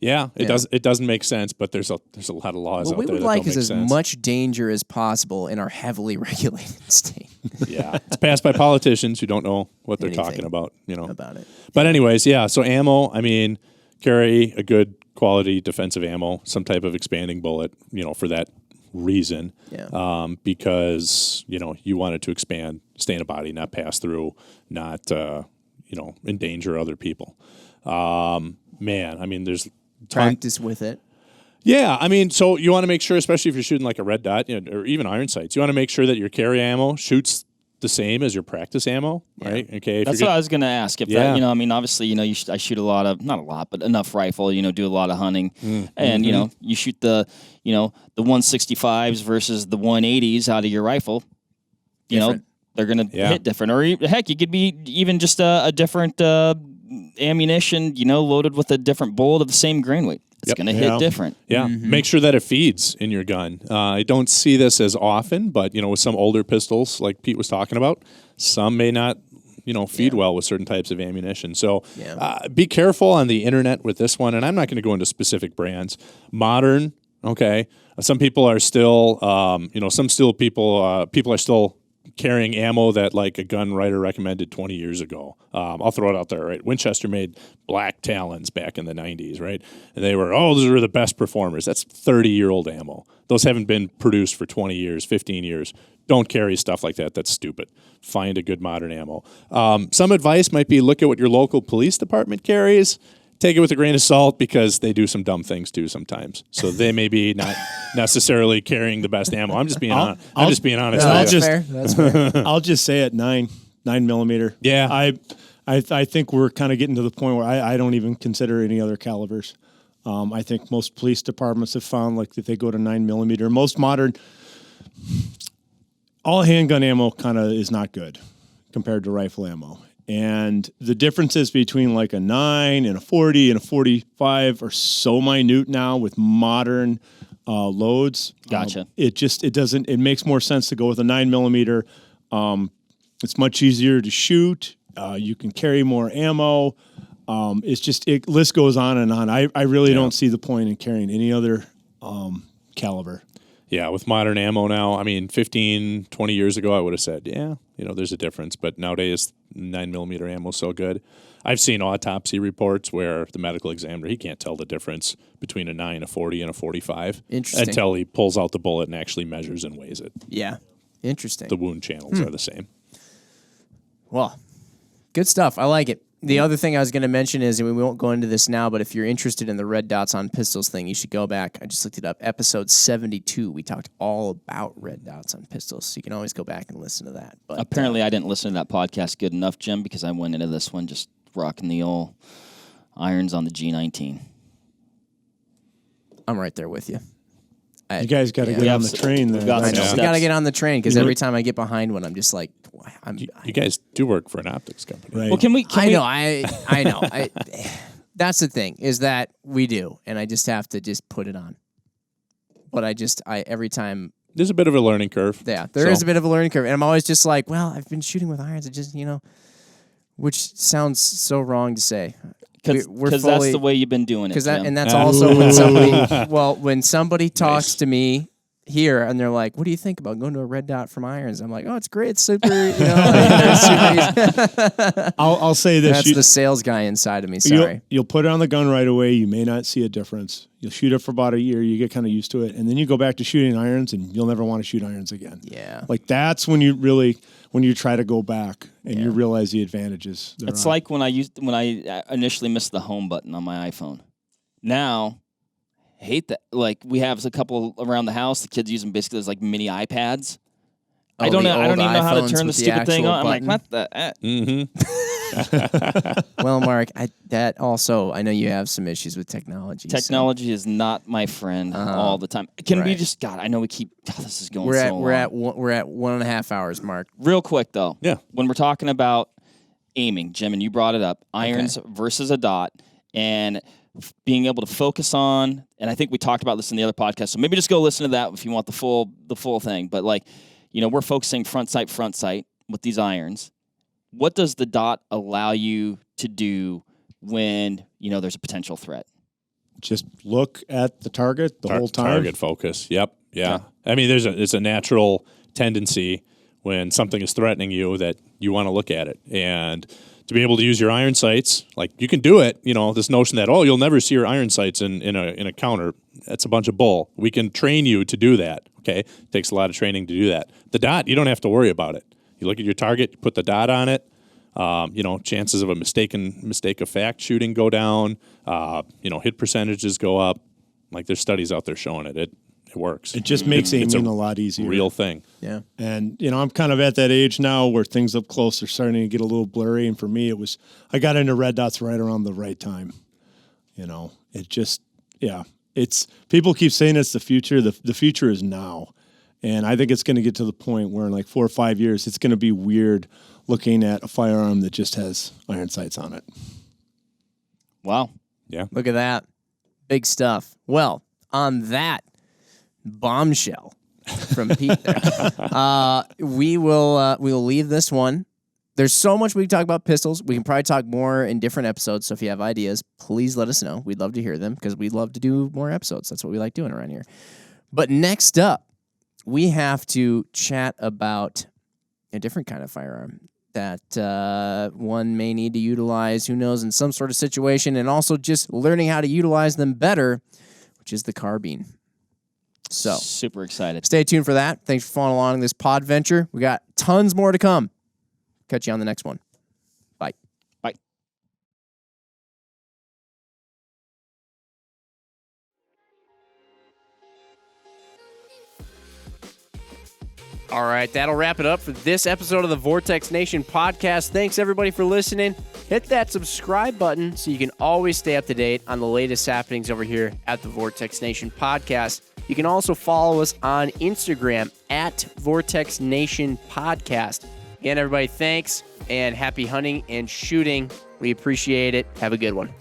Yeah, it doesn't make sense, but there's a lot of laws out there that don't make sense. What we would like is as much danger as possible in our heavily regulated state. Yeah, it's passed by politicians who don't know what they're talking about, about it. But anyways, so ammo, I mean, carry a good quality defensive ammo, some type of expanding bullet, for that reason. Yeah. Because, you want it to expand, stay in a body, not pass through, not, endanger other people. Man, I mean, there's practice with it. Yeah, I mean, so you want to make sure, especially if you're shooting like a red dot, or even iron sights, you want to make sure that your carry ammo shoots the same as your practice ammo, right? Okay, that's what I was going to ask. If that, I mean, obviously, I shoot a lot of, not a lot, but enough rifle. Do a lot of hunting, and you shoot the 165s versus the 180s out of your rifle. They're going to hit different, or heck, you could be even just a different ammunition, loaded with a different bullet of the same grain weight. It's going to hit different. Yeah. Make sure that it feeds in your gun. I don't see this as often, but, with some older pistols, like Pete was talking about, some may not, feed well with certain types of ammunition. So be careful on the internet with this one. And I'm not going to go into specific brands. Modern, okay. Some people are still, people are still carrying ammo that like a gun writer recommended 20 years ago. I'll throw it out there, right? Winchester made black Talons back in the 90s, right? And they were, those are the best performers. That's 30-year-old ammo. Those haven't been produced for 20 years, 15 years. Don't carry stuff like that. That's stupid. Find a good modern ammo. Some advice might be look at what your local police department carries. Take it with a grain of salt because they do some dumb things too sometimes. So they may be not necessarily carrying the best ammo. I'm just being honest. That's fair. I'll just say it, 9 millimeter. Yeah. I think we're kind of getting to the point where I don't even consider any other calibers. I think most police departments have found like that they go to 9 millimeter. Most modern, all handgun ammo kind of is not good compared to rifle ammo. And the differences between like a 9 and a 40 and a 45 are so minute now with modern loads. Gotcha. It makes more sense to go with a 9 millimeter. It's much easier to shoot. You can carry more ammo. List goes on and on. I really don't see the point in carrying any other caliber. Yeah, with modern ammo now, I mean, 15, 20 years ago, I would have said, there's a difference. But nowadays, 9 millimeter ammo is so good. I've seen autopsy reports where the medical examiner, he can't tell the difference between a 9, a 40, and a 45 until he pulls out the bullet and actually measures and weighs it. Yeah, interesting. The wound channels are the same. Well, good stuff. I like it. The other thing I was going to mention is, and we won't go into this now, but if you're interested in the red dots on pistols thing, you should go back. I just looked it up. Episode 72, we talked all about red dots on pistols, so you can always go back and listen to that. But apparently I didn't listen to that podcast good enough, Jim, because I went into this one just rocking the old irons on the G19. I'm right there with you. You guys got to get on the train. We got we got to get on the train because every time I get behind one, I'm just like, you guys do work for an optics company, right? Well, can we? I know. That's the thing is that we do, and I just have to just put it on. But every time there's a bit of a learning curve. Yeah, there is a bit of a learning curve, and I'm always just like, well, I've been shooting with irons. It just which sounds so wrong to say. Because that's the way you've been doing it. And that's also when somebody talks to me here and they're like, "What do you think about going to a red dot from irons?" I'm like, "Oh, it's great, it's super." I'll say this: that's the sales guy inside of me. Sorry, you'll put it on the gun right away. You may not see a difference. You'll shoot it for about a year. You get kind of used to it, and then you go back to shooting irons, and you'll never want to shoot irons again. Yeah, like that's when you try to go back and you realize the advantages. It's like when I initially missed the home button on my iPhone. Now, hate that. Like, we have a couple around the house. The kids use them basically as like mini iPads. I don't know. I don't even know how to turn the stupid thing on. I'm like, what the? Well, Mark, I know you have some issues with technology. Technology is not my friend all the time. Can we just? God, I know we keep. God, this is going. We're so long. We're at 1.5 hours, Mark. Real quick though. Yeah. When we're talking about aiming, Jim, and you brought it up, irons versus a dot, and being able to focus on. And I think we talked about this in the other podcast. So maybe just go listen to that if you want the full thing. But like, we're focusing front sight with these irons. What does the dot allow you to do when, there's a potential threat? Just look at the target the whole time. Target focus. Yep. Yeah. I mean, there's a natural tendency when something is threatening you that you want to look at it. And to be able to use your iron sights, like you can do it, this notion that, you'll never see your iron sights in a counter, that's a bunch of bull. We can train you to do that. Okay. It takes a lot of training to do that. The dot, you don't have to worry about it. You look at your target, you put the dot on it. Chances of a mistake of fact shooting go down. Hit percentages go up. Like there's studies out there showing it. It works. It just makes aiming a lot easier. Real thing. Yeah. And I'm kind of at that age now where things up close are starting to get a little blurry. And for me, I got into red dots right around the right time. It just, it's people keep saying it's the future. The future is now. And I think it's going to get to the point where in like 4 or 5 years, it's going to be weird looking at a firearm that just has iron sights on it. Wow. Yeah. Look at that. Big stuff. Well, on that bombshell from Pete there, we'll leave this one. There's so much we can talk about pistols. We can probably talk more in different episodes. So if you have ideas, please let us know. We'd love to hear them because we'd love to do more episodes. That's what we like doing around here. But next up, we have to chat about a different kind of firearm that one may need to utilize, who knows, in some sort of situation, and also just learning how to utilize them better, which is the carbine. So, super excited. Stay tuned for that. Thanks for following along this pod venture. We got tons more to come. Catch you on the next one. Bye. Bye. All right, that'll wrap it up for this episode of the Vortex Nation podcast. Thanks, everybody, for listening. Hit that subscribe button so you can always stay up to date on the latest happenings over here at the Vortex Nation podcast. You can also follow us on Instagram at Vortex Nation Podcast. Again, everybody, thanks, and happy hunting and shooting. We appreciate it. Have a good one.